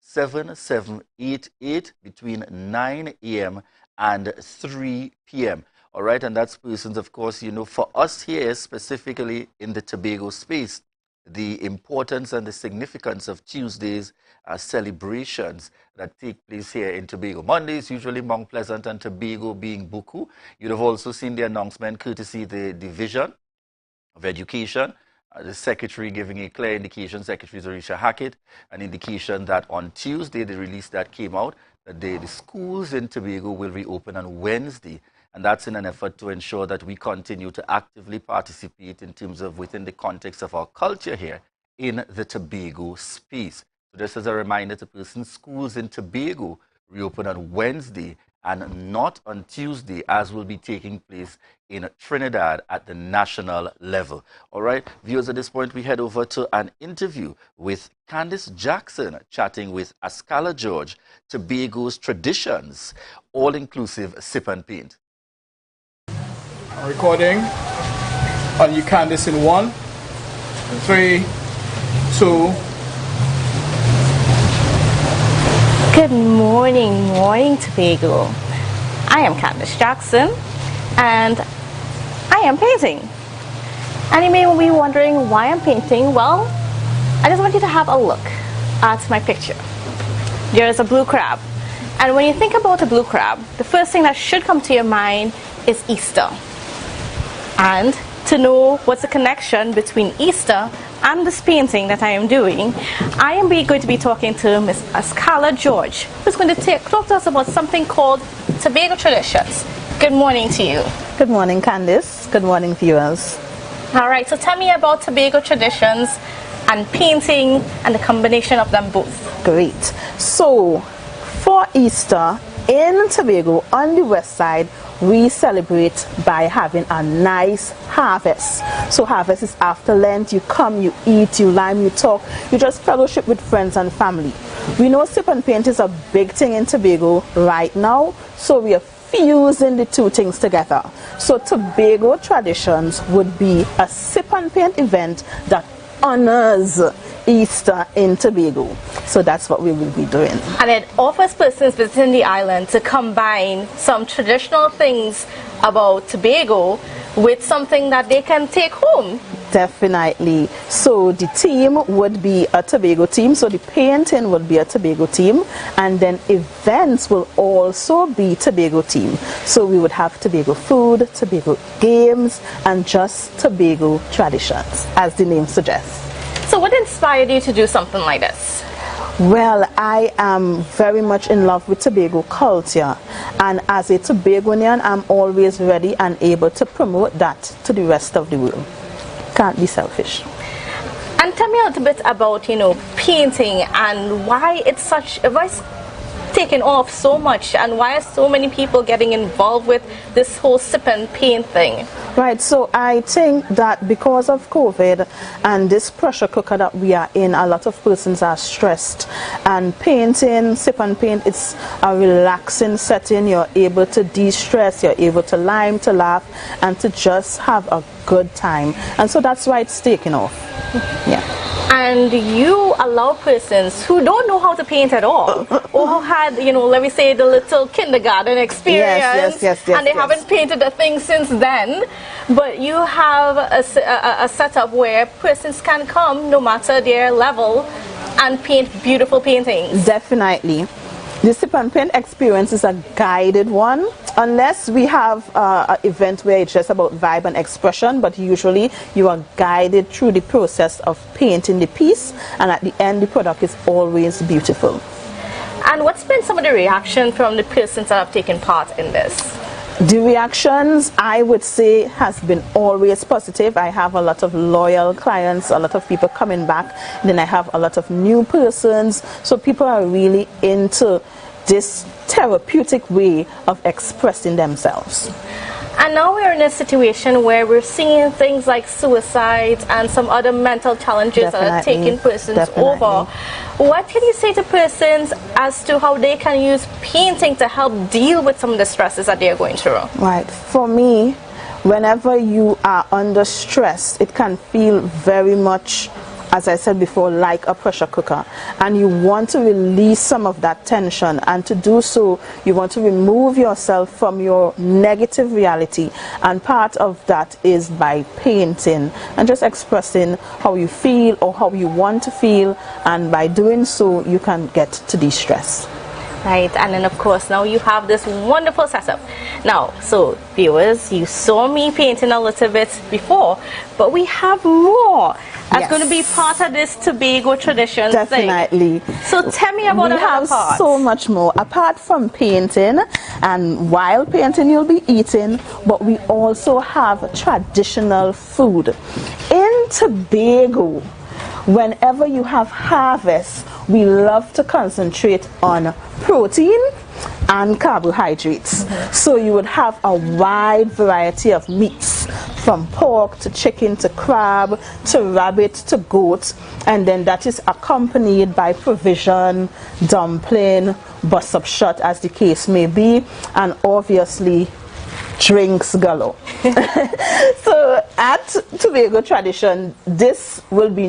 724-7788 between 9 a.m. and 3 p.m. All right, and that's persons, of course, you know, for us here specifically in the Tobago space, the importance and the significance of Tuesdays celebrations that take place here in Tobago. Mondays, usually Mount Pleasant and Tobago being Buku. You'd have also seen the announcement courtesy the Division of Education, the Secretary giving a clear indication, Secretary Zarisha Hackett, an indication that on Tuesday, the release that came out, that the schools in Tobago will reopen on Wednesday. And that's in an effort to ensure that we continue to actively participate in terms of within the context of our culture here in the Tobago space. So just as a reminder to persons, schools in Tobago reopen on Wednesday and not on Tuesday, as will be taking place in Trinidad at the national level. All right, viewers, at this point, we head over to an interview with Candice Jackson, chatting with Ascala George, Tobago's traditions, all-inclusive sip and paint. Recording on you, Candice, in 1, 3, 2. Good morning, Tobago. I am Candice Jackson, and I am painting. And you may be wondering why I'm painting. Well, I just want you to have a look at my picture. There is a blue crab. And when you think about a blue crab, the first thing that should come to your mind is Easter. And to know what's the connection between Easter and this painting that I am doing, I am going to be talking to Miss Ascala George, who's going to talk to us about something called Tobago traditions. Good morning to you. Good morning, Candice. Good morning, viewers. All right, so tell me about Tobago traditions and painting and the combination of them both. Great. So, for Easter in Tobago on the west side, we celebrate by having a nice harvest. So harvest is after Lent. You come, you eat, you lime, you talk, you just fellowship with friends and family. We know sip and paint is a big thing in Tobago right now, so we are fusing the two things together. So Tobago traditions would be a sip and paint event that honors Easter in Tobago. So that's what we will be doing. And it offers persons visiting the island to combine some traditional things about Tobago with something that they can take home. Definitely. So the theme would be a Tobago theme. So the painting would be a Tobago theme. And then events will also be Tobago theme. So we would have Tobago food, Tobago games, and just Tobago traditions, as the name suggests. So what inspired you to do something like this? Well, I am very much in love with Tobago culture, and as a Tobagonian, I'm always ready and able to promote that to the rest of the world. can't be selfish. And tell me a little bit about, you know, painting and why it's taken off so much, and why are so many people getting involved with this whole sip and paint thing? Right, so I think that because of COVID and this pressure cooker that we are in, a lot of persons are stressed, and painting, sip and paint, it's a relaxing setting. You're able to de-stress, you're able to lime, to laugh, and to just have a good time, and so that's why it's taken off. Yeah. And you allow persons who don't know how to paint at all, or who had, you know, let me say, the little kindergarten experience, and they haven't painted a thing since then, but you have a setup where persons can come, no matter their level, and paint beautiful paintings. Definitely. The sip and paint experience is a guided one, unless we have an event where it's just about vibe and expression, but usually you are guided through the process of painting the piece, and at the end the product is always beautiful. And what's been some of the reaction from the persons that have taken part in this? The reactions, I would say, has been always positive. I have a lot of loyal clients, a lot of people coming back. Then I have a lot of new persons. So people are really into this therapeutic way of expressing themselves. And now we're in a situation where we're seeing things like suicides and some other mental challenges that are taking persons over. What can you say to persons as to how they can use painting to help deal with some of the stresses that they're going through? Right. For me, whenever you are under stress, it can feel very much, as I said before, like a pressure cooker, and you want to release some of that tension, and to do so you want to remove yourself from your negative reality, and part of that is by painting and just expressing how you feel or how you want to feel, and by doing so you can get to de-stress. Right, and then of course now you have this wonderful setup. Now, so viewers, you saw me painting a little bit before, but we have more. That's going to be part of this Tobago tradition Definitely. thing. So tell me about we have so much more. Apart from painting, and while painting you'll be eating, but we also have traditional food. In Tobago, whenever you have harvest, we love to concentrate on protein and carbohydrates. So you would have a wide variety of meats, from pork to chicken to crab to rabbit to goat, and then that is accompanied by provision, dumpling, bus up shot as the case may be, and obviously drinks galore. So at Tobago tradition, there will be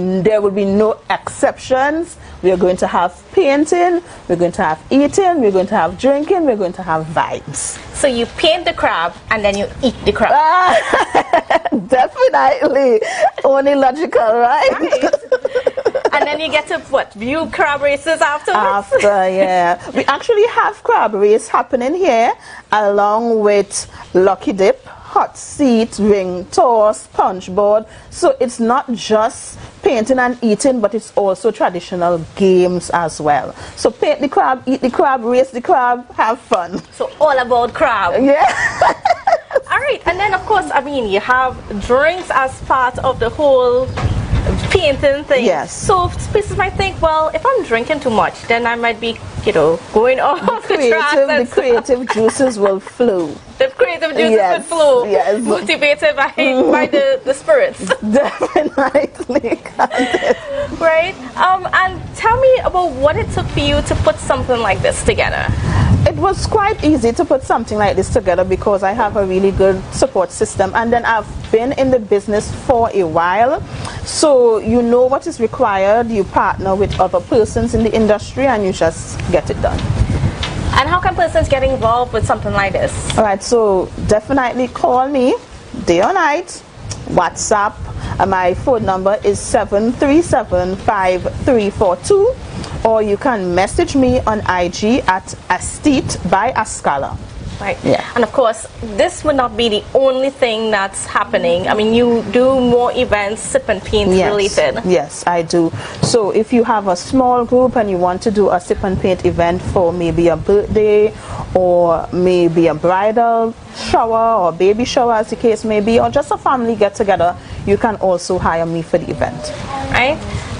no exceptions. We are going to have painting, we're going to have eating, we're going to have drinking, we're going to have vibes. So you paint the crab and then you eat the crab. Definitely. Only logical, right? And then you get to view crab races afterwards? Yeah. We actually have crab race happening here, along with Lucky Dip, hot seat, ring toss, punch board. So it's not just painting and eating, but it's also traditional games as well. So paint the crab, eat the crab, race the crab, have fun. So all about crab. Yeah. All right, and then of course, I mean, you have drinks as part of the whole painting thing. Yes. So persons might think, well, if I'm drinking too much, then I might be, you know, going off the creative juices will flow. The creative juices will flow. Yes. Motivated by the spirits. Definitely. Right. And tell me about what it took for you to put something like this together. It was quite easy to put something like this together because I have a really good support system, and then I've been in the business for a while, so you know what is required. You partner with other persons in the industry and you just get it done. And how can persons get involved with something like this? Alright, so definitely call me day or night, WhatsApp. My phone number is 737-5342, or you can message me on IG at Estate by Ascala. Right. Yeah. And of course, this would not be the only thing that's happening. I mean, you do more events, sip and paint related. Yes, I do. So if you have a small group and you want to do a sip and paint event for maybe a birthday or maybe a bridal shower or baby shower as the case may be, or just a family get together, you can also hire me for the event. Right?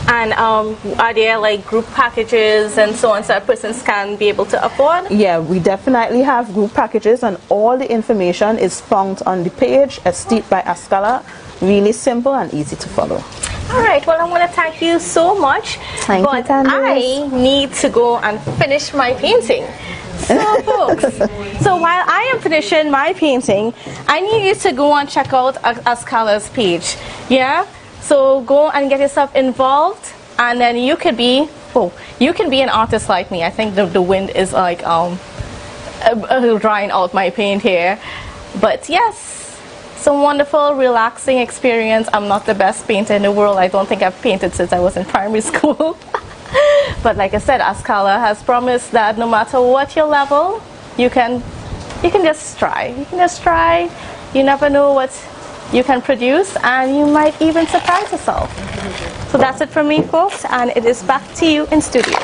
And are there like group packages and so on so that persons can be able to afford? Yeah, we definitely have group packages, and all the information is found on the page, Estate by Ascala. Really simple and easy to follow. All right, well, I want to thank you so much. Thank you, Candice. I need to go and finish my painting. So, folks, so while I am finishing my painting, I need you to go and check out Ascala's page. Yeah? So go and get yourself involved, and then you could be, you can be an artist like me. I think the wind is like drying out my paint here. But yes, some wonderful, relaxing experience. I'm not the best painter in the world. I don't think I've painted since I was in primary school. But like I said, Ascala has promised that no matter what your level, you can just try. You can just try. You never know what you can produce, and you might even surprise yourself. So that's it from me, folks, and it is back to you in studio.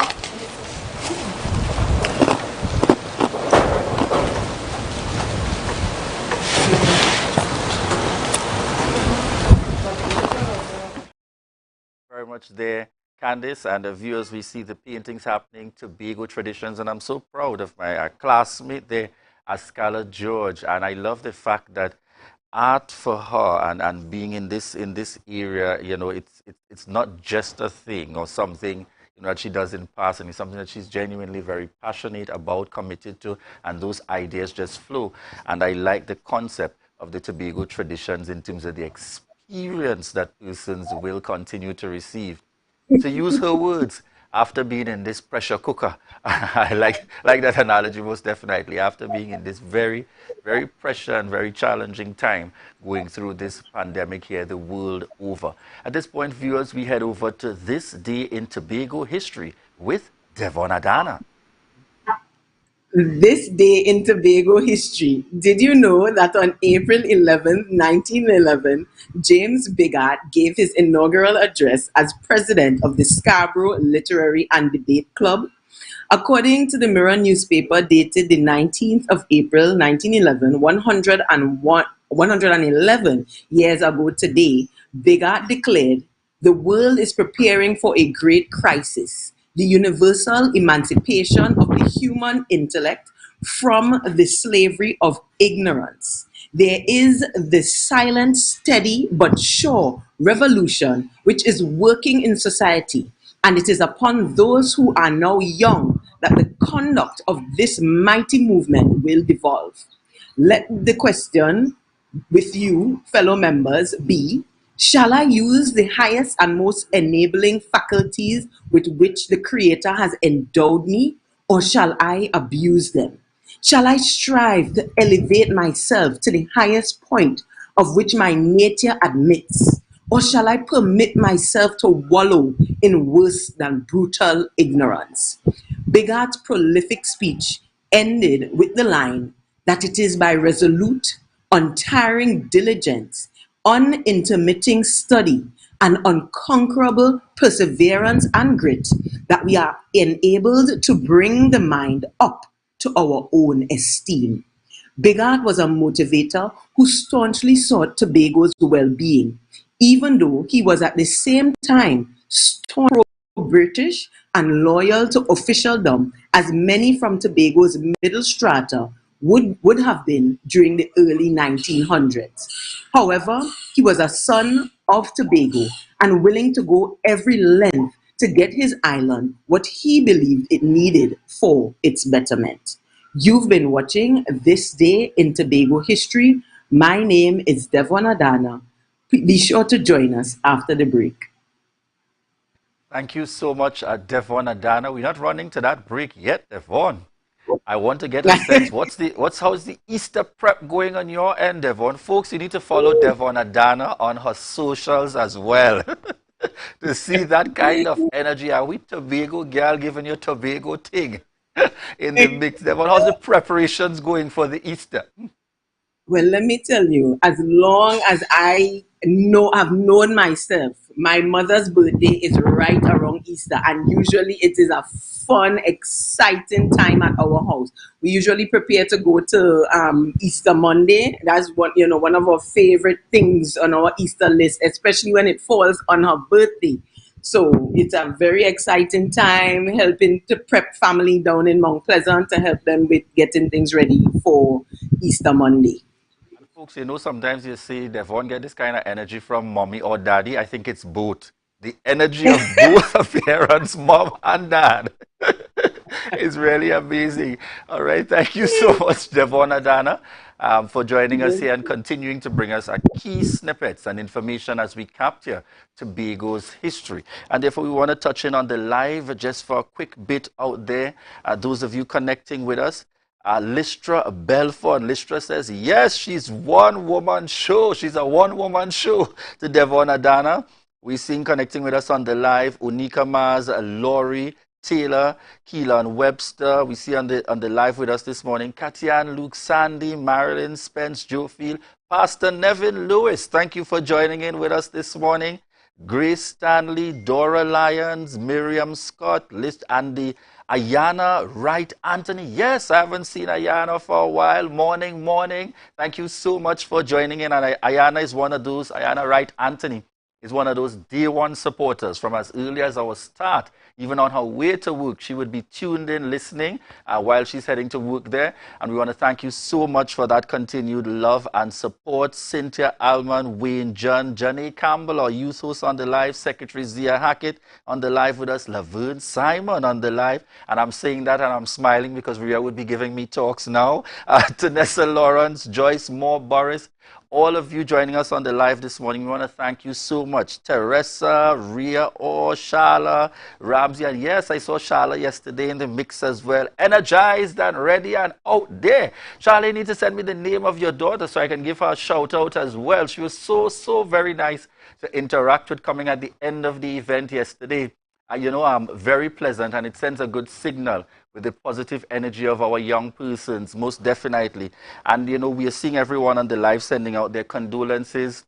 Very much there, Candice, and the viewers. We see the paintings happening, Tobago traditions, and I'm so proud of my classmate there, Ascala George, and I love the fact that art for her and being in this area, you know, it's not just a thing or something, you know, that she does in passing. It's something that she's genuinely very passionate about, committed to, and those ideas just flow. And I like the concept of the Tobago traditions in terms of the experience that persons will continue to receive. To use her words, after being in this pressure cooker, I like that analogy most definitely, after being in this very, very pressure and very challenging time going through this pandemic here the world over. At this point, viewers, we head over to This Day in Tobago History with Devon Adana. This Day in Tobago History. Did you know that on April 11, 1911, James Bigart gave his inaugural address as president of the Scarborough Literary and Debate Club? According to the Mirror newspaper dated the 19th of April, 1911, 111 years ago today, Bigart declared, "The world is preparing for a great crisis. The universal emancipation of the human intellect from the slavery of ignorance. There is the silent, steady, but sure revolution which is working in society, and it is upon those who are now young that the conduct of this mighty movement will devolve." Let the question with you, fellow members, be, shall I use the highest and most enabling faculties with which the Creator has endowed me, or shall I abuse them? Shall I strive to elevate myself to the highest point of which my nature admits, or shall I permit myself to wallow in worse than brutal ignorance? Bigart's prolific speech ended with the line that it is by resolute, untiring diligence, unintermitting study, and unconquerable perseverance and grit that we are enabled to bring the mind up to our own esteem. Bigart was a motivator who staunchly sought Tobago's well-being, even though he was at the same time staunch pro-British and loyal to officialdom, as many from Tobago's middle strata would have been during the early 1900s. However, he was a son of Tobago and willing to go every length to get his island what he believed it needed for its betterment. You've been watching This Day in Tobago History. My name is Devon Adana. Be sure to join us after the break. Thank you so much, Devon Adana. We're not running to that break yet, Devon. I want to get a sense. How's the Easter prep going on your end, Devon? Folks, you need to follow Devon Adana on her socials as well to see that kind of energy. Are we Tobago girl giving you Tobago thing in the mix, Devon? How's the preparations going for the Easter? Well, let me tell you, as long as have known myself, my mother's birthday is right around Easter, and usually it is a fun, exciting time at our house. We usually prepare to go to Easter Monday. That's one of our favorite things on our Easter list, especially when it falls on her birthday. So it's a very exciting time, helping to prep family down in Mount Pleasant to help them with getting things ready for Easter Monday. Folks, sometimes you see Devon get this kind of energy from mommy or daddy. I think it's both. The energy of both of parents, mom and dad, is really amazing. All right, thank you so much, Devon Adana, for joining us here and continuing to bring us key snippets and information as we capture Tobago's history. And therefore, we want to touch in on the live just for a quick bit out there. Those of you connecting with us, Listra Belfort. Listra says, yes, she's one-woman show. She's a one-woman show to Devon Adana. We've seen connecting with us on the live, Unika Maz, Laurie, Taylor, Keelan Webster. We see on the live with us this morning, Katian, Luke, Sandy, Marilyn, Spence, Joe Field, Pastor Nevin Lewis. Thank you for joining in with us this morning. Grace Stanley, Dora Lyons, Miriam Scott, List Andy, Ayana Wright Anthony. Yes, I haven't seen Ayana for a while. Morning. Thank you so much for joining in. And Ayana is one of those, Ayana Wright Anthony is one of those day one supporters from as early as our start. Even on her way to work, she would be tuned in, listening while she's heading to work there. And we want to thank you so much for that continued love and support. Cynthia Alman, Wayne John, Johnny Campbell, our youth host on the live, Secretary Zia Hackett on the live with us, Laverne Simon on the live. And I'm saying that and I'm smiling because Ria would be giving me talks now. Tanessa Lawrence, Joyce Moore, Boris, all of you joining us on the live this morning, we want to thank you so much. Teresa, Ria, Shala, Ramsey, and yes, I saw Shala yesterday in the mix as well. Energized and ready and out there. Shala, you need to send me the name of your daughter so I can give her a shout out as well. She was so very nice to interact with coming at the end of the event yesterday. Very pleasant, and it sends a good signal with the positive energy of our young persons, most definitely. And, we are seeing everyone on the live sending out their condolences,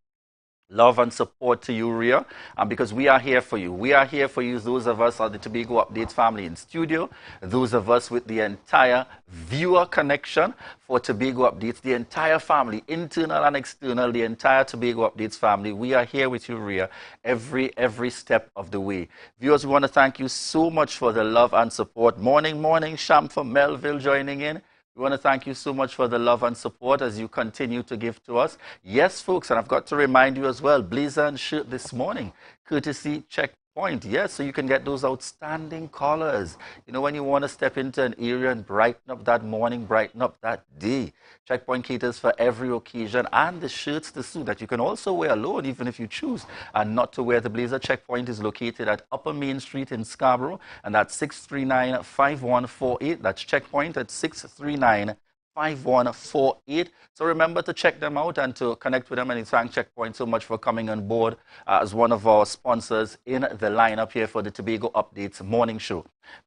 love and support to you, Ria, because we are here for you. We are here for you, those of us are the Tobago Updates family in studio, those of us with the entire viewer connection for Tobago Updates, the entire family, internal and external, the entire Tobago Updates family. We are here with you, Ria, every step of the way. Viewers, we want to thank you so much for the love and support. Morning, Sham from Melville joining in. We want to thank you so much for the love and support as you continue to give to us. Yes, folks, and I've got to remind you as well, blazer and shirt this morning, courtesy Checkpoint. Yes, so you can get those outstanding colors. When you want to step into an area and brighten up that morning, brighten up that day. Checkpoint caters for every occasion, and the shirts, the suit that you can also wear alone, even if you choose and not to wear the blazer. Checkpoint is located at Upper Main Street in Scarborough, and that's 639-5148. That's Checkpoint at 639-5148. So remember to check them out and to connect with them, and thank Checkpoint so much for coming on board as one of our sponsors in the lineup here for the Tobago Updates morning show.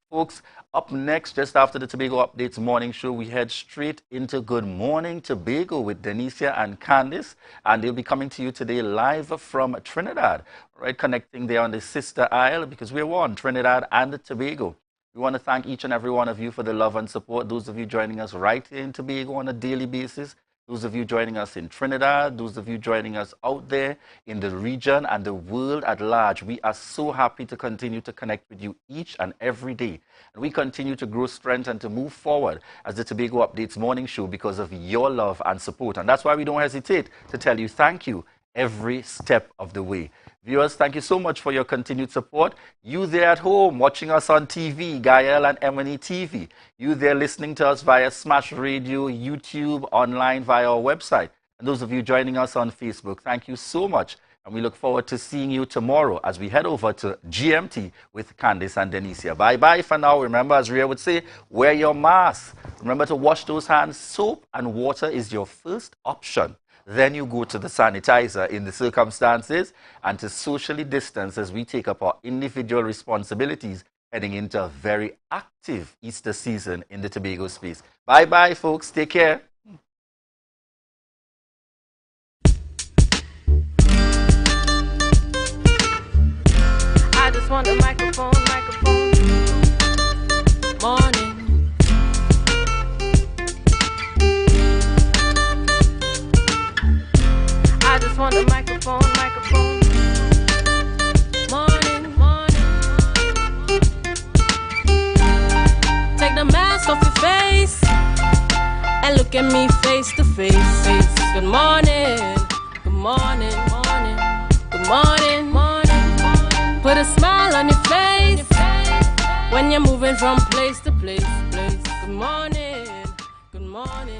Folks, up next, just after the Tobago Updates morning show, we head straight into Good Morning Tobago with Denicia and Candice, and they'll be coming to you today live from Trinidad, right, connecting there on the sister isle, because we're one, Trinidad and Tobago. We want to thank each and every one of you for the love and support, those of you joining us right here in Tobago on a daily basis, those of you joining us in Trinidad, those of you joining us out there in the region and the world at large. We are so happy to continue to connect with you each and every day. And we continue to grow strength and to move forward as the Tobago Updates morning show because of your love and support. And that's why we don't hesitate to tell you thank you every step of the way. Viewers, thank you so much for your continued support. You there at home watching us on TV, Gael and Emily TV. You there listening to us via Smash Radio, YouTube, online via our website. And those of you joining us on Facebook, thank you so much. And we look forward to seeing you tomorrow as we head over to GMT with Candice and Denicia. Bye-bye for now. Remember, as Ria would say, wear your mask. Remember to wash those hands. Soap and water is your first option. Then you go to the sanitizer in the circumstances and to socially distance as we take up our individual responsibilities heading into a very active Easter season in the Tobago space. Bye-bye, folks. Take care. want the microphone. Morning. I just want the microphone. Morning. Take the mask off your face and look at me face to face. Good morning. Good morning. Good morning. Put a smile on your face when you're moving from place to place. Good morning. Good morning.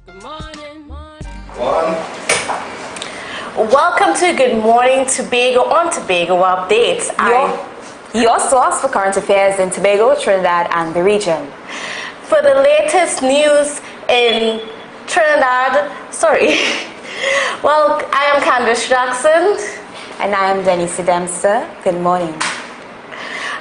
Good morning. Welcome to Good Morning Tobago on Tobago Updates. Your source for current affairs in Tobago, Trinidad and the region. For the latest news in Trinidad, well, I am Candace Jackson. And I am Denise Dempster. Good morning.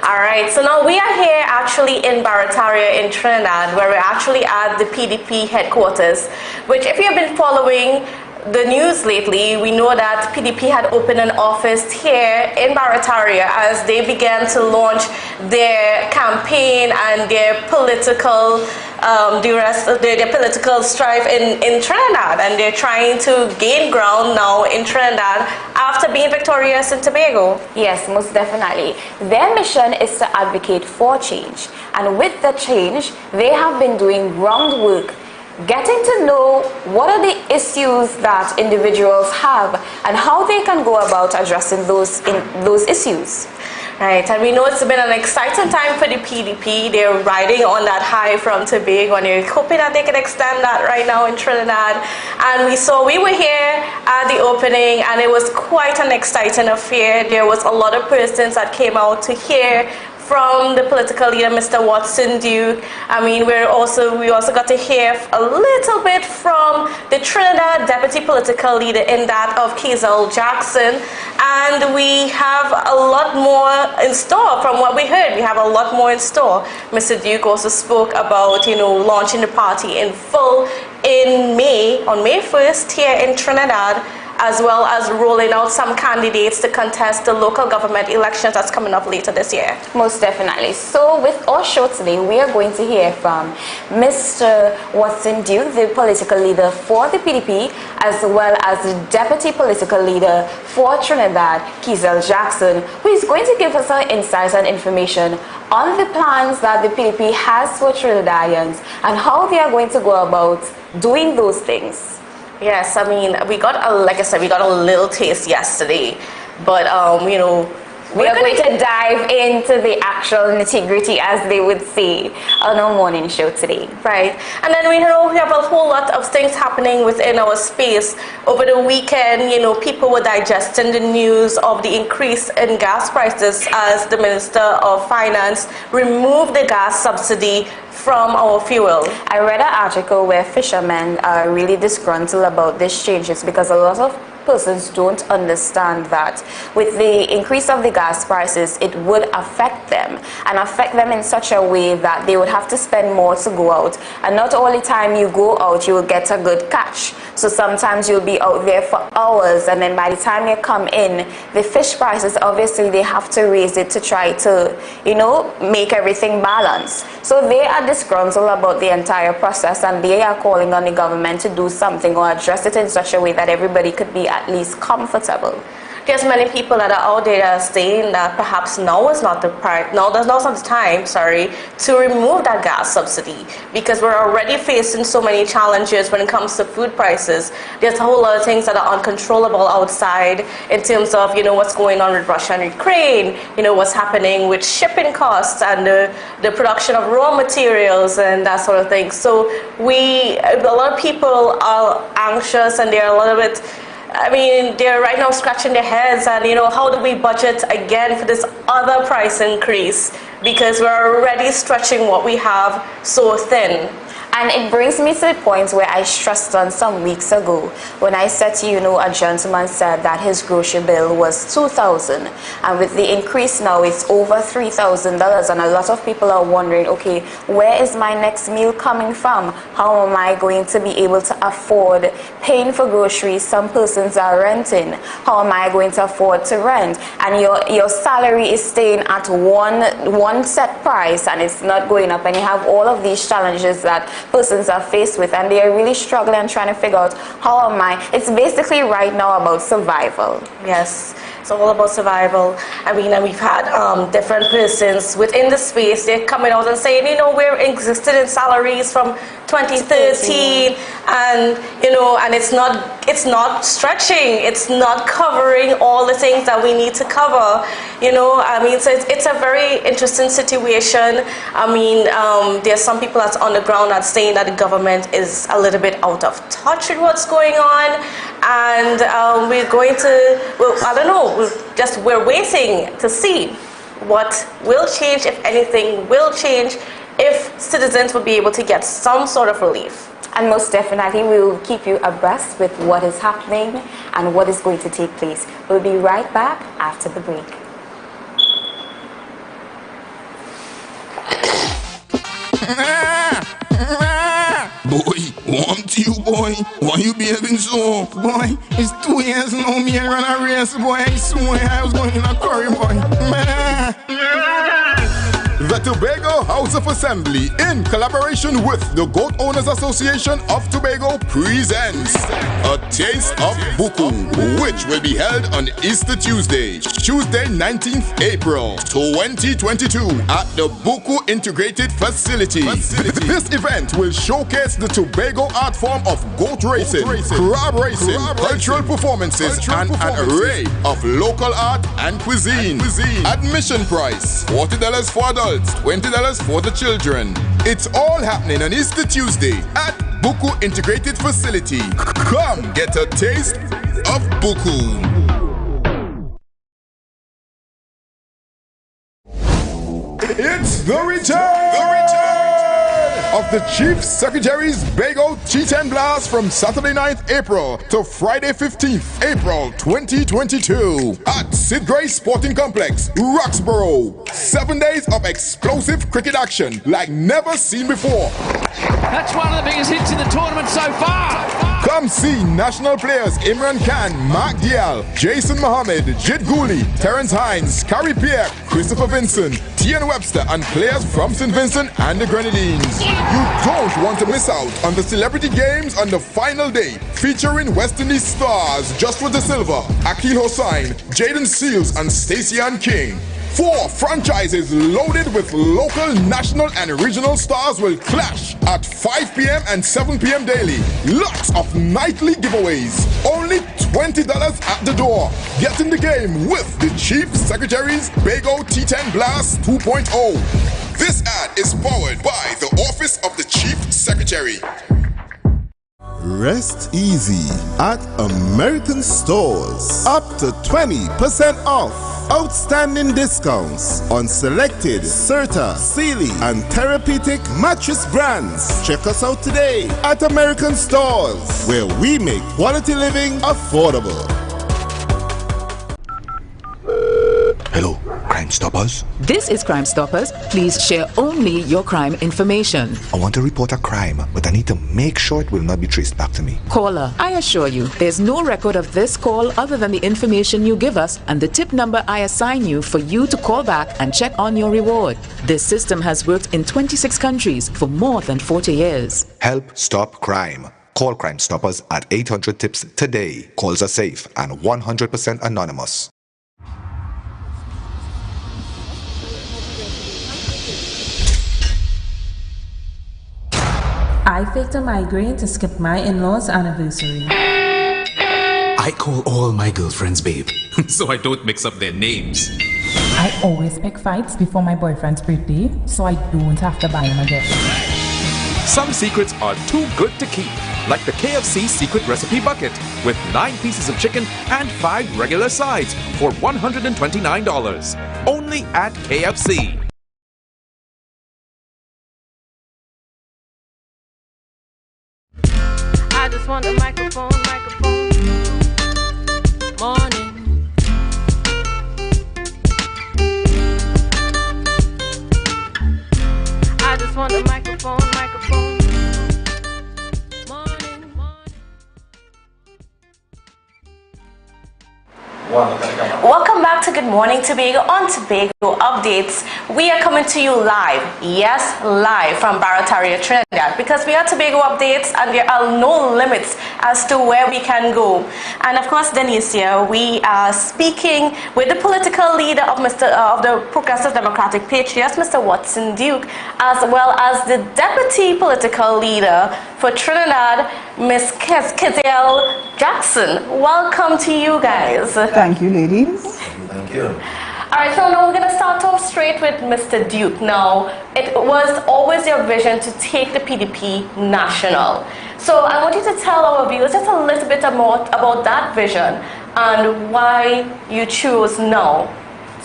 Alright, so now we are here actually in Barataria in Trinidad, where we're actually at the PDP headquarters, which if you've been following the news lately, we know that PDP had opened an office here in Barataria as they began to launch their campaign and their political their political strife in Trinidad, and they're trying to gain ground now in Trinidad after being victorious in Tobago. Yes, most definitely. Their mission is to advocate for change, and with the change, they have been doing groundwork, getting to know what are the issues that individuals have and how they can go about addressing those issues. Right, and we know it's been an exciting time for the PDP. They're riding on that high from Tobago, and they're hoping that they can extend that right now in Trinidad. And we were here at the opening, and it was quite an exciting affair. There was a lot of persons that came out to hear from the political leader, Mr. Watson Duke. I mean, we also got to hear a little bit from the Trinidad deputy political leader in that of Kizel Jackson. And we have a lot more in store from what we heard. We have a lot more in store. Mr. Duke also spoke about, launching the party in full on May 1st here in Trinidad, as well as rolling out some candidates to contest the local government elections that's coming up later this year. Most definitely. So with our show today, we are going to hear from Mr. Watson Duke, the political leader for the PDP, as well as the deputy political leader for Trinidad, Kizel Jackson, who is going to give us our insights and information on the plans that the PDP has for Trinidadians and how they are going to go about doing those things. Yes, I mean, we got a little taste yesterday, but we are going to dive into the actual nitty-gritty, as they would say, on our morning show today. Right, and then we have a whole lot of things happening within our space. Over the weekend, people were digesting the news of the increase in gas prices as the Minister of Finance removed the gas subsidy from our fuel. I read an article where fishermen are really disgruntled about these changes because a lot of persons don't understand that with the increase of the gas prices, it would affect them in such a way that they would have to spend more to go out, and not all the time you go out you will get a good catch. So sometimes you'll be out there for hours, and then by the time you come in, the fish prices, obviously they have to raise it to try to make everything balance. So they are disgruntled about the entire process, and they are calling on the government to do something or address it in such a way that everybody could be at least comfortable. There's many people that are out there that are saying that perhaps now is not the time, to remove that gas subsidy, because we're already facing so many challenges when it comes to food prices. There's a whole lot of things that are uncontrollable outside in terms of, what's going on with Russia and Ukraine, what's happening with shipping costs and the production of raw materials and that sort of thing. So a lot of people are anxious, and they're a little bit, they're right now scratching their heads and, how do we budget again for this other price increase? Because we're already stretching what we have so thin. I And it brings me to the point where I stressed on some weeks ago when I said to you, a gentleman said that his grocery bill was $2,000, and with the increase now it's over $3,000, and a lot of people are wondering, okay, where is my next meal coming from? How am I going to be able to afford paying for groceries? Some persons are renting. How am I going to afford to rent? And your salary is staying at one set price, and it's not going up, and you have all of these challenges that persons are faced with, and they are really struggling and trying to figure out how am I. It's basically right now about survival. Yes, it's all about survival. I mean, and we've had different persons within the space, they're coming out and saying, we're existed in salaries from 2013, and and it's not stretching, it's not covering all the things that we need to cover. I mean, so it's a very interesting situation. I mean, there's some people that's on the ground that's saying that the government is a little bit out of touch with what's going on, and we're going to, well, I don't know, we're waiting to see what will change, if anything will change, if citizens will be able to get some sort of relief. And most definitely, we will keep you abreast with what is happening and what is going to take place. We'll be right back after the break. Boy, warm to you, boy. Why you behaving so? Boy, it's 2 years now, me and run a race, boy. I swear I was going in a curry, boy. The Tobago House of Assembly, in collaboration with the Goat Owners Association of Tobago, presents A Taste of Buku, which will be held on Easter Tuesday, 19th April 2022 at the Buku Integrated Facility. This event will showcase the Tobago art form of goat racing, crab racing, cultural performances, and an array of local art and cuisine. Admission price, $40 for adults, $20 for the children. It's all happening on Easter Tuesday at Buku Integrated Facility. Come get a taste of Buku. It's the return of the Chief Secretary's Bago T10 Blast from Saturday 9th April to Friday 15th April 2022 at Sid Gray Sporting Complex, Roxborough. 7 days of explosive cricket action like never seen before. That's one of the biggest hits in the tournament so far. Come see national players Imran Khan, Mark Dial, Jason Mohammed, Jid Gooley, Terence Hines, Carrie Pierre, Christopher Vincent, Tian Webster, and players from St. Vincent and the Grenadines. You don't want to miss out on the celebrity games on the final day, featuring West Indies stars Joshua De Silva, Akil Hossain, Jaden Seals, and Stacey Ann King. 4 franchises loaded with local, national, and regional stars will clash at 5 p.m. and 7 p.m. daily. Lots of nightly giveaways. Only $20 at the door. Get in the game with the Chief Secretary's Bago T10 Blast 2.0. This ad is powered by the Office of the Chief Secretary. Rest easy at American Stores. Up to 20% off. Outstanding discounts on selected Serta, Sealy, and Therapeutic mattress brands. Check us out today at American Stores, where we make quality living affordable. Hello, Crime Stoppers? This is Crime Stoppers. Please share only your crime information. I want to report a crime, but I need to make sure it will not be traced back to me. Caller, I assure you, there's no record of this call other than the information you give us and the tip number I assign you for you to call back and check on your reward. This system has worked in 26 countries for more than 40 years. Help stop crime. Call Crime Stoppers at 800-TIPS today. Calls are safe and 100% anonymous. I faked a migraine to skip my in-laws' anniversary. I call all my girlfriends babe, so I don't mix up their names. I always pick fights before my boyfriend's birthday, so I don't have to buy him a gift. Some secrets are too good to keep, like the KFC Secret Recipe Bucket, with 9 pieces of chicken and 5 regular sides for $129. Only at KFC. want the microphone. Morning. I just want the microphone. Welcome back to Good Morning Tobago on Tobago Updates. We are coming to you live, yes, live from Barataria, Trinidad, because we are Tobago Updates and there are no limits as to where we can go. And of course, Denise here, we are speaking with the political leader of the Progressive Democratic Patriots, Mr. Watson Duke, as well as the deputy political leader for Trinidad, Ms. Kizelle Jackson. Welcome to you guys. Thank you, ladies. Thank you. All right, so now we're going to start off straight with Mr. Duke. Now, it was always your vision to take the PDP national. So I want you to tell our viewers just a little bit more about that vision and why you chose now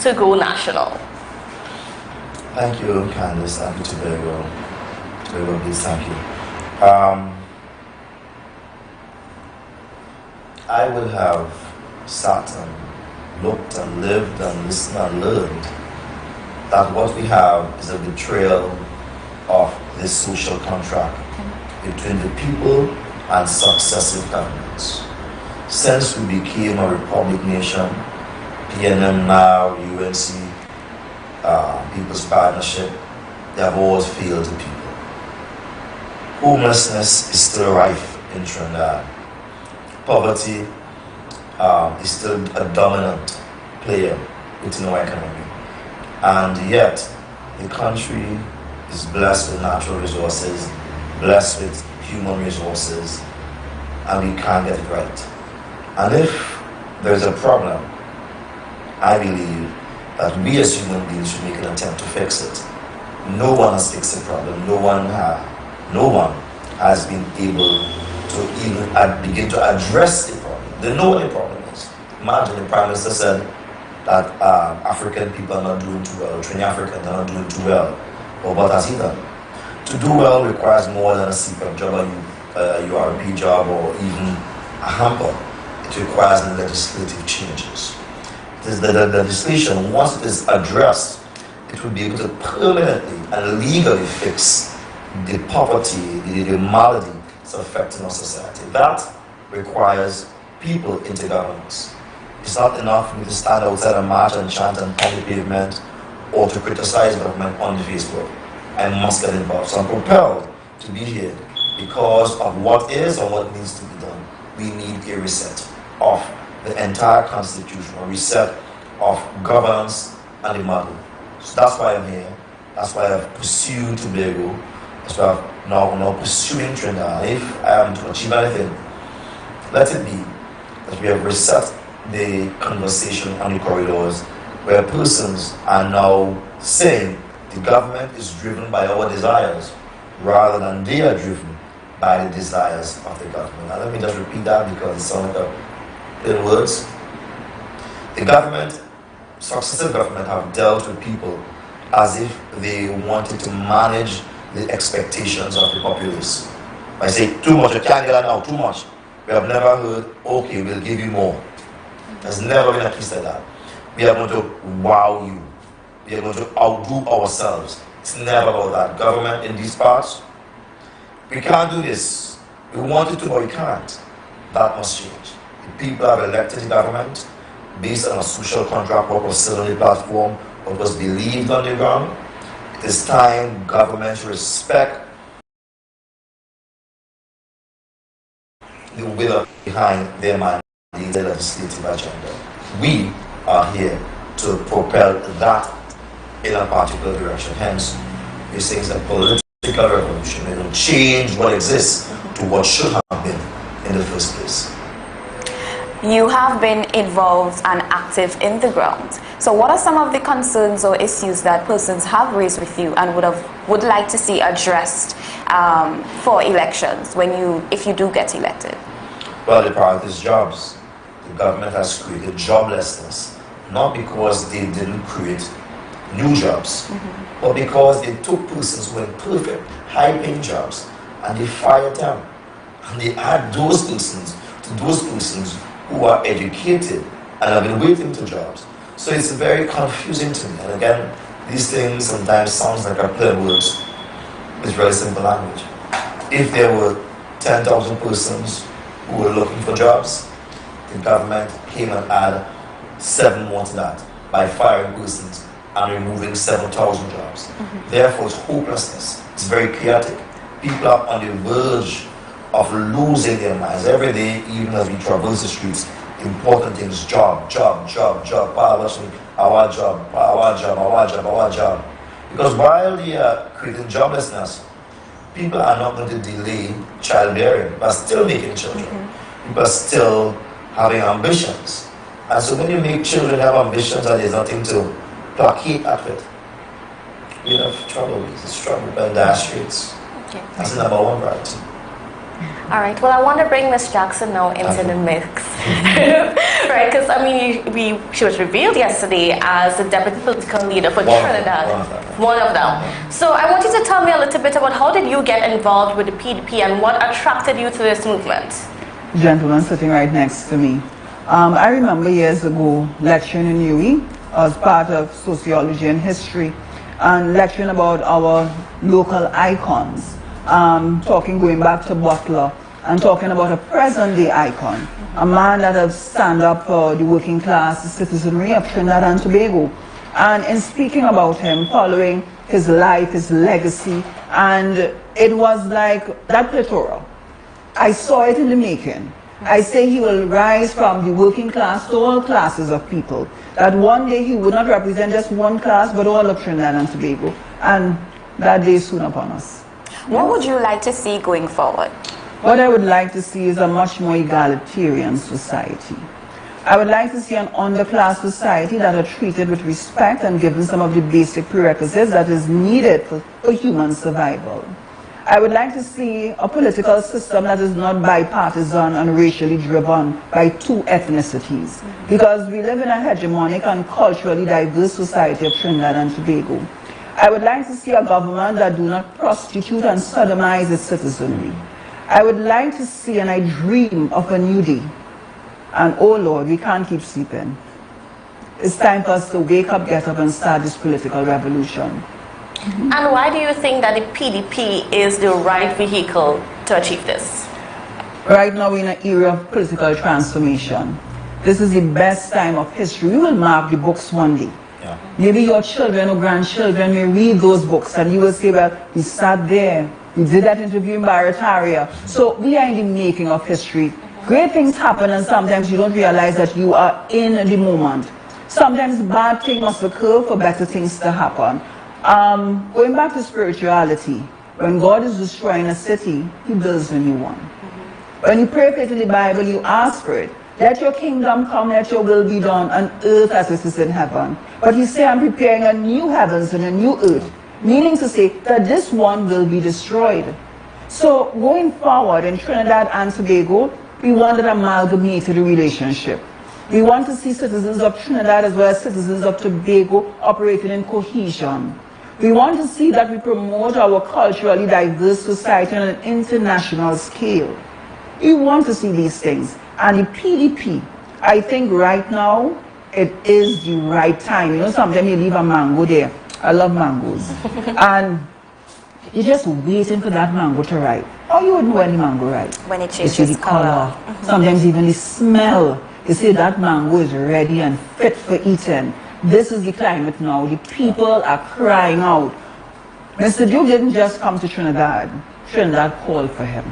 to go national. Thank you, Candice. Thank you, Tobago. Tobago, please, thank you. I would have sat and looked and lived and listened and learned that what we have is a betrayal of this social contract between the people and successive governments. Since we became a republic nation, PNM now, UNC, People's Partnership, they have always failed the people. Homelessness is still rife in Trinidad. Poverty is still a dominant player within our economy. And yet, the country is blessed with natural resources, blessed with human resources, and we can't get it right. And if there's a problem, I believe that we as human beings should make an attempt to fix it. No one has fixed the problem. No one has been able to even begin to address the problem. They know what the problem is. Imagine the Prime Minister said that African people are not doing too well, Trinidad Africans are not doing too well. Well, what has he done? To do well requires more than a CPAP job, a URP job, or even a hamper. It requires legislative changes. It is the legislation, once it is addressed, it will be able to permanently and legally fix the poverty, the malady that's affecting our society. That requires people into governance. It's not enough for me to stand outside and march and chant and pound the pavement or to criticize government on the Facebook. I must get involved. So I'm compelled to be here because of what is or what needs to be done. We need a reset of the entire constitution, a reset of governance and the model. So that's why I'm here. That's why I've pursued Tobago. That's why I'm now pursuing Trinidad. If I am to achieve anything, let it be that we have reset the conversation on the corridors where persons are now saying the government is driven by our desires rather than they are driven by the desires of the government. Now let me just repeat that because it sounds like in words. The government, successive government, have dealt with people as if they wanted to manage the expectations of the populace. By saying too much, you can't get that now, too much. We have never heard, okay, we'll give you more. There's never been a case like that. We are going to wow you. We are going to outdo ourselves. It's never about that. Government in these parts, we can't do this. We wanted to, but we can't. That must change. The people have elected the government based on a social contract, what was still on the platform, what was believed on the ground. It is time government should respect the will behind their mandate, their legislative agenda. We are here to propel that in a particular direction. Hence, we're saying it's a political revolution. It will change what exists to what should have been in the first place. You have been involved and active in the ground. So what are some of the concerns or issues that persons have raised with you and would like to see addressed for elections if you do get elected? Well, the priority is jobs. The government has created joblessness, not because they didn't create new jobs, but because they took persons who were in perfect, high-paying jobs and they fired them. and they add those persons to those persons who are educated and have been waiting to jobs. So it's very confusing to me. And again, these things sometimes sounds like a plain words. It's very simple language. If there were 10,000 persons who were looking for jobs, the government came and added 7 more to that by firing persons and removing 7,000 jobs. Therefore, it's hopelessness. It's very chaotic. People are on the verge of losing their minds. Every day, even as we traverse the streets, important things, job, our job. Because while they are creating joblessness, people are not going to delay childbearing, but still making children. People are still having ambitions. And so when you make children have ambitions and there's nothing to placate at it, you have trouble. It's a struggle by dire straits. Okay. That's the number one priority. All right. Well, I want to bring Miss Jackson now into the mix, right? Because I mean, she was revealed yesterday as the deputy political leader for Trinidad. One of them. So I want you to tell me a little bit about how did you get involved with the PDP and what attracted you to this movement? Gentleman sitting right next to me. I remember years ago lecturing in UWI as part of sociology and history, and lecturing about our local icons. Going back to Butler and talking about a present day icon, a man that has stand up for the working class, the citizenry of Trinidad and Tobago. And in speaking about him, following his life, his legacy, and it was like that plethora. I saw it in the making. I say he will rise from the working class to all classes of people. That one day he would not represent just one class, but all of Trinidad and Tobago. And that day is soon upon us. What would you like to see going forward? What I would like to see is a much more egalitarian society. I would like to see an underclass society that are treated with respect and given some of the basic prerequisites that is needed for human survival. I would like to see a political system that is not bipartisan and racially driven by two ethnicities. Because we live in a hegemonic and culturally diverse society of Trinidad and Tobago. I would like to see a government that do not prostitute and sodomize its citizenry. I would like to see, and I dream of a new day. And oh Lord, we can't keep sleeping. It's time for us to wake up, get up, and start this political revolution. And why do you think that the PDP is the right vehicle to achieve this? Right now we're in an era of political transformation. This is the best time of history. We will mark the books one day. Maybe your children or grandchildren may read those books and you will say, well, we sat there, we did that interview in Barataria. So we are in the making of history. Great things happen and sometimes you don't realize that you are in the moment. Sometimes bad things must occur for better things to happen. Going back to spirituality, when God is destroying a city, He builds a new one. When you pray faith in the Bible, you ask for it. Let your kingdom come, let your will be done on earth as it is in heaven. But He said, I'm preparing a new heavens and a new earth, meaning to say that this one will be destroyed. So going forward in Trinidad and Tobago, we want an amalgamated relationship. We want to see citizens of Trinidad as well as citizens of Tobago operating in cohesion. We want to see that we promote our culturally diverse society on an international scale. We want to see these things. And the PDP, I think right now, it is the right time. You know, sometimes you leave a mango there. I love mangoes. And you're just waiting for that mango to ripe. Or you wouldn't know when the mango ripe. When it You see changes the color. Sometimes even the smell. You see that mango is ready and fit for eating. This is the climate now. The people are crying out. Mr. Duke didn't just come to Trinidad. Trinidad called for him.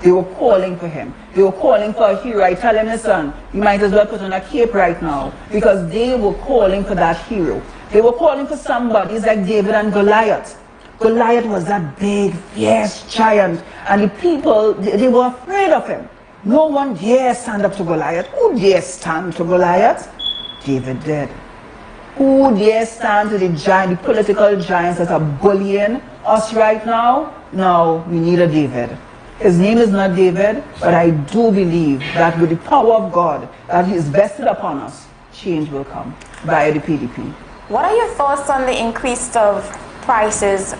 They were calling for him. They were calling for a hero. I tell him, listen, you might as well put on a cape right now, because they were calling for that hero. They were calling for somebody like David and Goliath. Goliath was that big, fierce giant, and the people, they were afraid of him. No one dare stand up to Goliath. Who dare stand to Goliath? David did. Who dare stand to the giant, the political giants that are bullying us right now? No, we need a David. His name is not David, but I do believe that with the power of God that He is vested upon us, change will come via the PDP. What are your thoughts on the increase of prices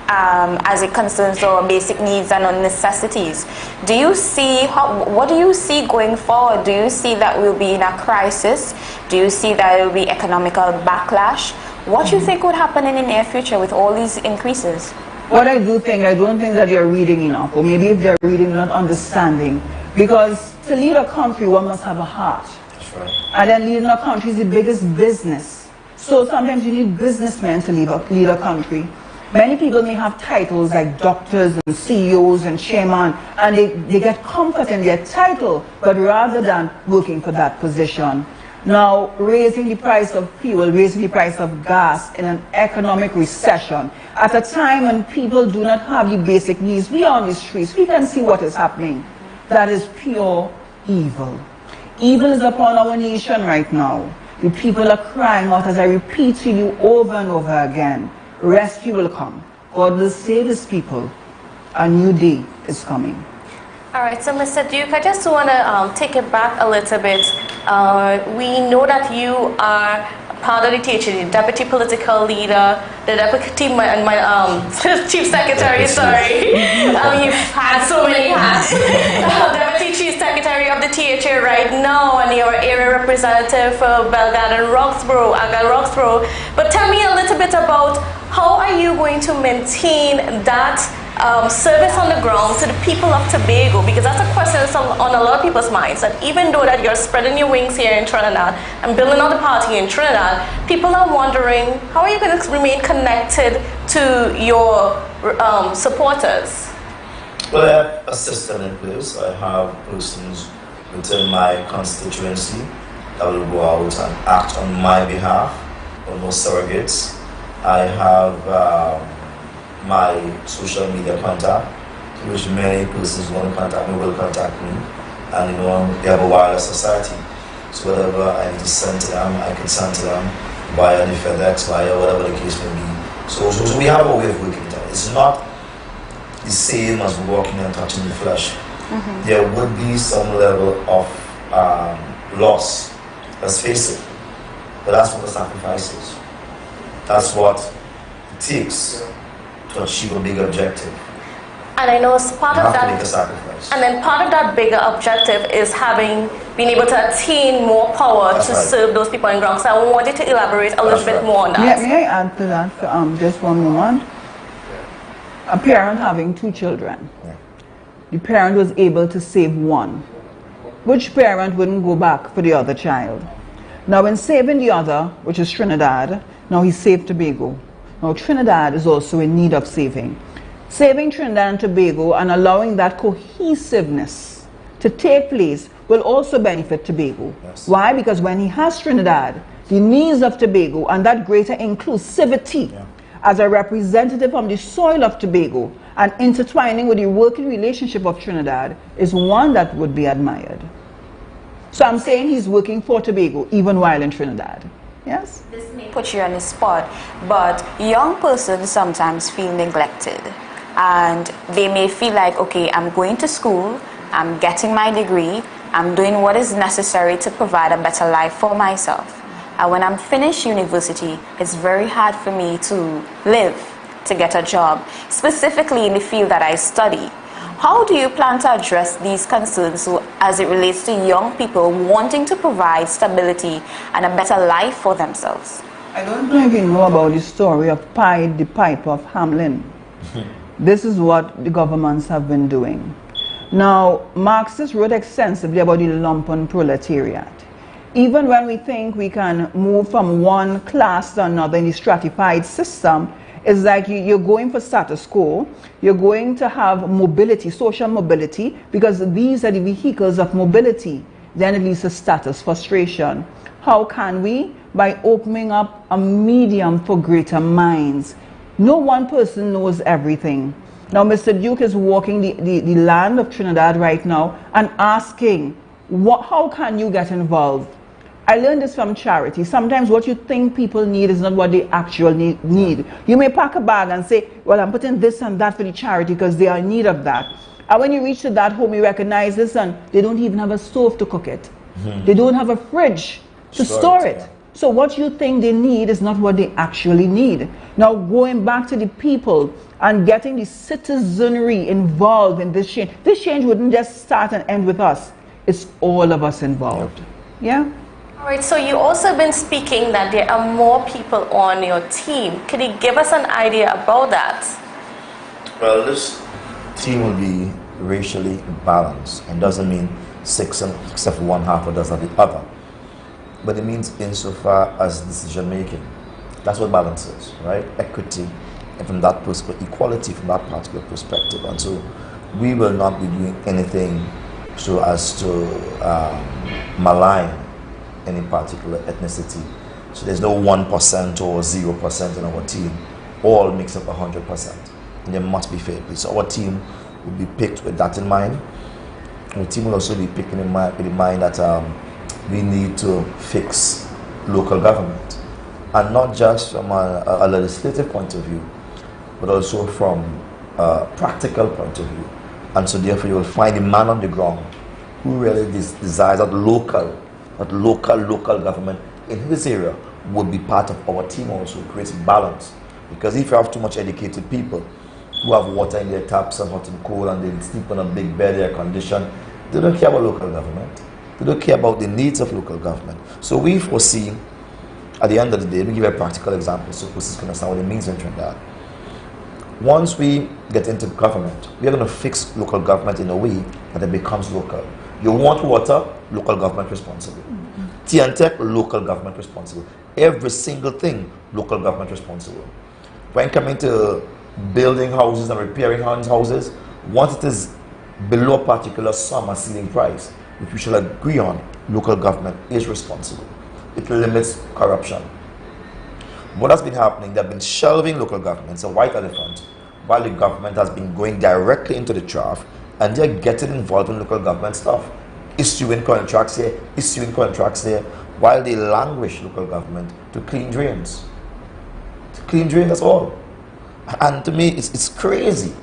as it concerns our basic needs and our necessities. Do you see, what do you see going forward? Do you see that we'll be in a crisis? Do you see that there will be economical backlash? What do you think would happen in the near future with all these increases? What I do think, I don't think that they're reading enough, or maybe if they're reading, they're not understanding. Because to lead a country, one must have a heart. That's right. And then leading a country is the biggest business. So sometimes you need businessmen to lead a country. Many people may have titles like doctors and CEOs and chairman, and they get comfort in their title, but rather than working for that position. Now, raising the price of fuel, raising the price of gas in an economic recession, at a time when people do not have the basic needs, we are on the streets, we can see what is happening. That is pure evil. Evil is upon our nation right now. The people are crying out, as I repeat to you over and over again. Rescue will come. God will save his people. A new day is coming. All right, so Mr. Duke, I just want to take it back a little bit. We know that you are part of the THA, the deputy political leader, the deputy chief secretary, sorry. You've had so many hats. Deputy chief secretary of the THA right now, and you're area representative for Belgrade and Roxborough, Agal Roxborough. But tell me a little bit about how are you going to maintain that service on the ground to the people of Tobago, because that's a question that's on a lot of people's minds, that even though that you're spreading your wings here in Trinidad and building out the party in Trinidad, people are wondering, how are you going to remain connected to your supporters? Well, I have a system in place. I have persons within my constituency that will go out and act on my behalf, almost surrogates. I have my social media contact, to which many persons want to contact me will contact me, and you know, they have a wireless society, so whatever I need to send to them, I can send to them via the FedEx, via whatever the case may be. So we have a way of working together. It's not the same as walking and touching the flesh. Mm-hmm. There would be some level of loss, let's face it, but that's what the sacrifice is. That's what it takes to achieve a big objective. And I know as part of that, make a sacrifice. And then part of that bigger objective is being able to attain more power to serve those people in ground. So I want you to elaborate a little bit more on that. Yeah, may I add to that for just one moment? A parent having 2 children. The parent was able to save one. Which parent wouldn't go back for the other child? Now in saving the other, which is Trinidad, now he saved Tobago. Now Trinidad is also in need of saving. Saving Trinidad and Tobago and allowing that cohesiveness to take place will also benefit Tobago. Yes. Why? Because when he has Trinidad, the needs of Tobago and that greater inclusivity as a representative from the soil of Tobago and intertwining with the working relationship of Trinidad is one that would be admired. So I'm saying he's working for Tobago even while in Trinidad. Yes? This may put you on the spot, but young persons sometimes feel neglected. And they may feel like, okay, I'm going to school, I'm getting my degree, I'm doing what is necessary to provide a better life for myself. And when I'm finished university, it's very hard for me to live, to get a job, specifically in the field that I study. How do you plan to address these concerns as it relates to young people wanting to provide stability and a better life for themselves? I don't know if you know about the story of Pied the Piper of Hamelin. This is what the governments have been doing. Now, Marxists wrote extensively about the lumpen proletariat. Even when we think we can move from one class to another in the stratified system, it's like you're going for status quo, you're going to have mobility, social mobility, because these are the vehicles of mobility. Then it leads to status frustration. How can we? By opening up a medium for greater minds. No one person knows everything. Now Mr. Duke is walking the land of Trinidad right now and asking, how can you get involved? I learned this from charity. Sometimes what you think people need is not what they actually need. You may pack a bag and say, well, I'm putting this and that for the charity because they are in need of that. And when you reach to that home, you recognize this, and they don't even have a stove to cook it. They don't have a fridge to store it. So what you think they need is not what they actually need. Now going back to the people and getting the citizenry involved in this change wouldn't just start and end with us. It's all of us involved. Yeah? All right, so you also been speaking that there are more people on your team. Could you give us an idea about that? Well, this team will be racially balanced, and doesn't mean except for one half or does not the other. But it means insofar as decision making. That's what balance is, right? Equity, and from that perspective, equality from that particular perspective. And so we will not be doing anything so as to malign any particular ethnicity. So there's no 1% or 0% in our team. All makes up 100%. And there must be fair play. So our team will be picked with that in mind. The team will also be picked with the mind that we need to fix local government. And not just from a legislative point of view, but also from a practical point of view. And so therefore you will find a man on the ground who really desires that local government in his area would be part of our team also, creating balance. Because if you have too much educated people who have water in their taps and hot and cold and they sleep on a big bed, air conditioned, they don't care about local government. They don't care about the needs of local government. So we foresee, at the end of the day, let me give you a practical example so persons can understand what it means in Trinidad. Once we get into government, we are going to fix local government in a way that it becomes local. You want water, local government responsible. Tech, local government responsible. Every single thing, local government responsible. When coming to building houses and repairing houses, once it is below a particular sum, a ceiling price, which we shall agree on, local government is responsible. It limits corruption. What has been happening, they've been shelving local governments, a white elephant, while the government has been going directly into the trough, and they're getting involved in local government stuff. Issuing contracts here, while they languish local government to clean drains. To clean drains, that's all. And to me, it's crazy.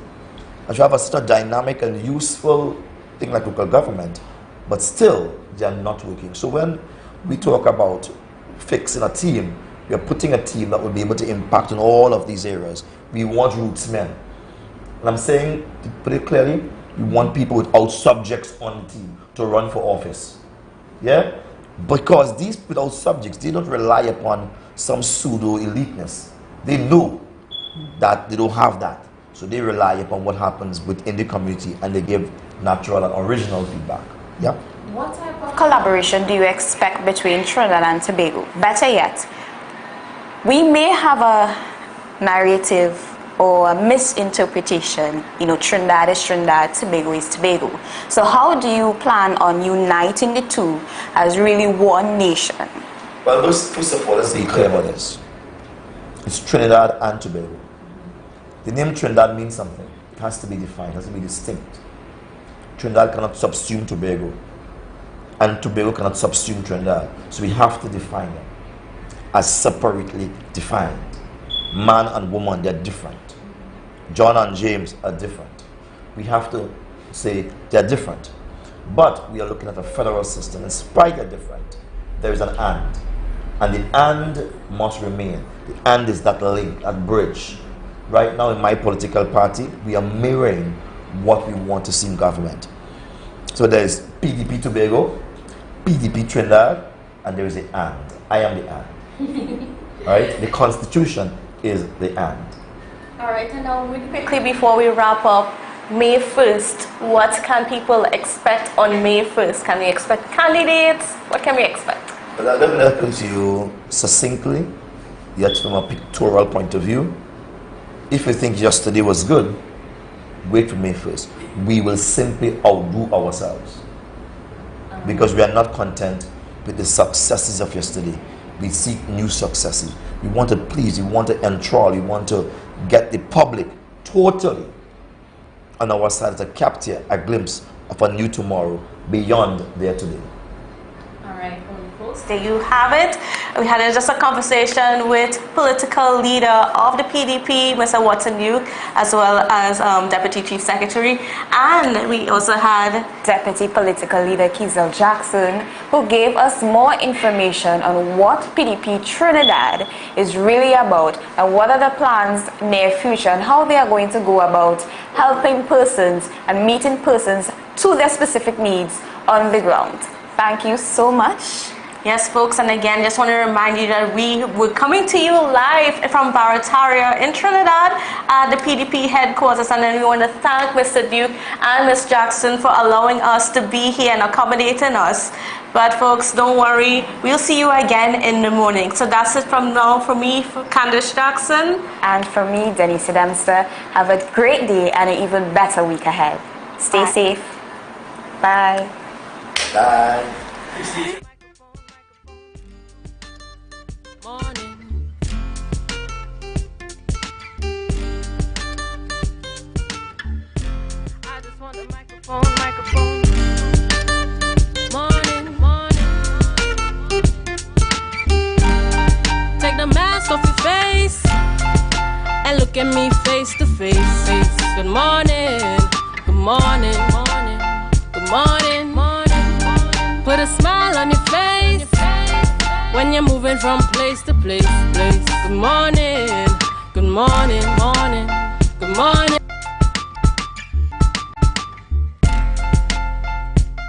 I should have such a dynamic and useful thing like local government, but still, they are not working. So when we talk about fixing a team, we are putting a team that will be able to impact in all of these areas. We want rootsmen. And I'm saying, to put it clearly, we want people without subjects on the team to run for office. Yeah? Because these without subjects, they don't rely upon some pseudo-eliteness. They know that they don't have that. So they rely upon what happens within the community and they give natural and original feedback. Yeah? What type of collaboration do you expect between Trinidad and Tobago? Better yet, we may have a narrative or a misinterpretation, Trinidad is Trinidad, Tobago is Tobago. So how do you plan on uniting the two as really one nation? Well, first of all, let's be clear about this. It's Trinidad and Tobago. The name Trinidad means something. It has to be defined, it has to be distinct. Trinidad cannot subsume Tobago, and Tobago cannot subsume Trinidad. So we have to define them as separately defined. Man and woman, they're different. John and James are different. We have to say they're different. But we are looking at a federal system. In spite they're different, there is an and. And the and must remain. The and is that link, that bridge. Right now in my political party, we are mirroring what we want to see in government. So there is PDP Tobago, PDP Trinidad, and there is the and. I am the and. Right? The constitution is the and. All right, and now really quickly before we wrap up, May 1st, what can people expect on May 1st? Can we expect candidates? What can we expect? Well, let me come to you succinctly, yet from a pictorial point of view. If you think yesterday was good, wait for May 1st. We will simply outdo ourselves. Because we are not content with the successes of yesterday. We seek new successes. We want to please, we want to enthrall, we want to get the public totally on our side to capture a glimpse of a new tomorrow beyond there today. All right. There you have it. We had just a conversation with political leader of the PDP, Mr. Watson Duke, as well as Deputy Chief Secretary, and we also had Deputy Political Leader Kizel Jackson, who gave us more information on what PDP Trinidad is really about and what are the plans near future and how they are going to go about helping persons and meeting persons to their specific needs on the ground. Thank you so much. Yes, folks, and again, just want to remind you that we were coming to you live from Barataria in Trinidad at the PDP headquarters, and then we want to thank Mr. Duke and Ms. Jackson for allowing us to be here and accommodating us. But folks, don't worry, we'll see you again in the morning. So that's it from now for me, for Candace Jackson. And for me, Denise Dempster. Have a great day and an even better week ahead. Stay safe. Bye. Bye. Microphone. Morning. Take the mask off your face and look at me face to face. Good morning. Put a smile on your face when you're moving from place to place. Good morning.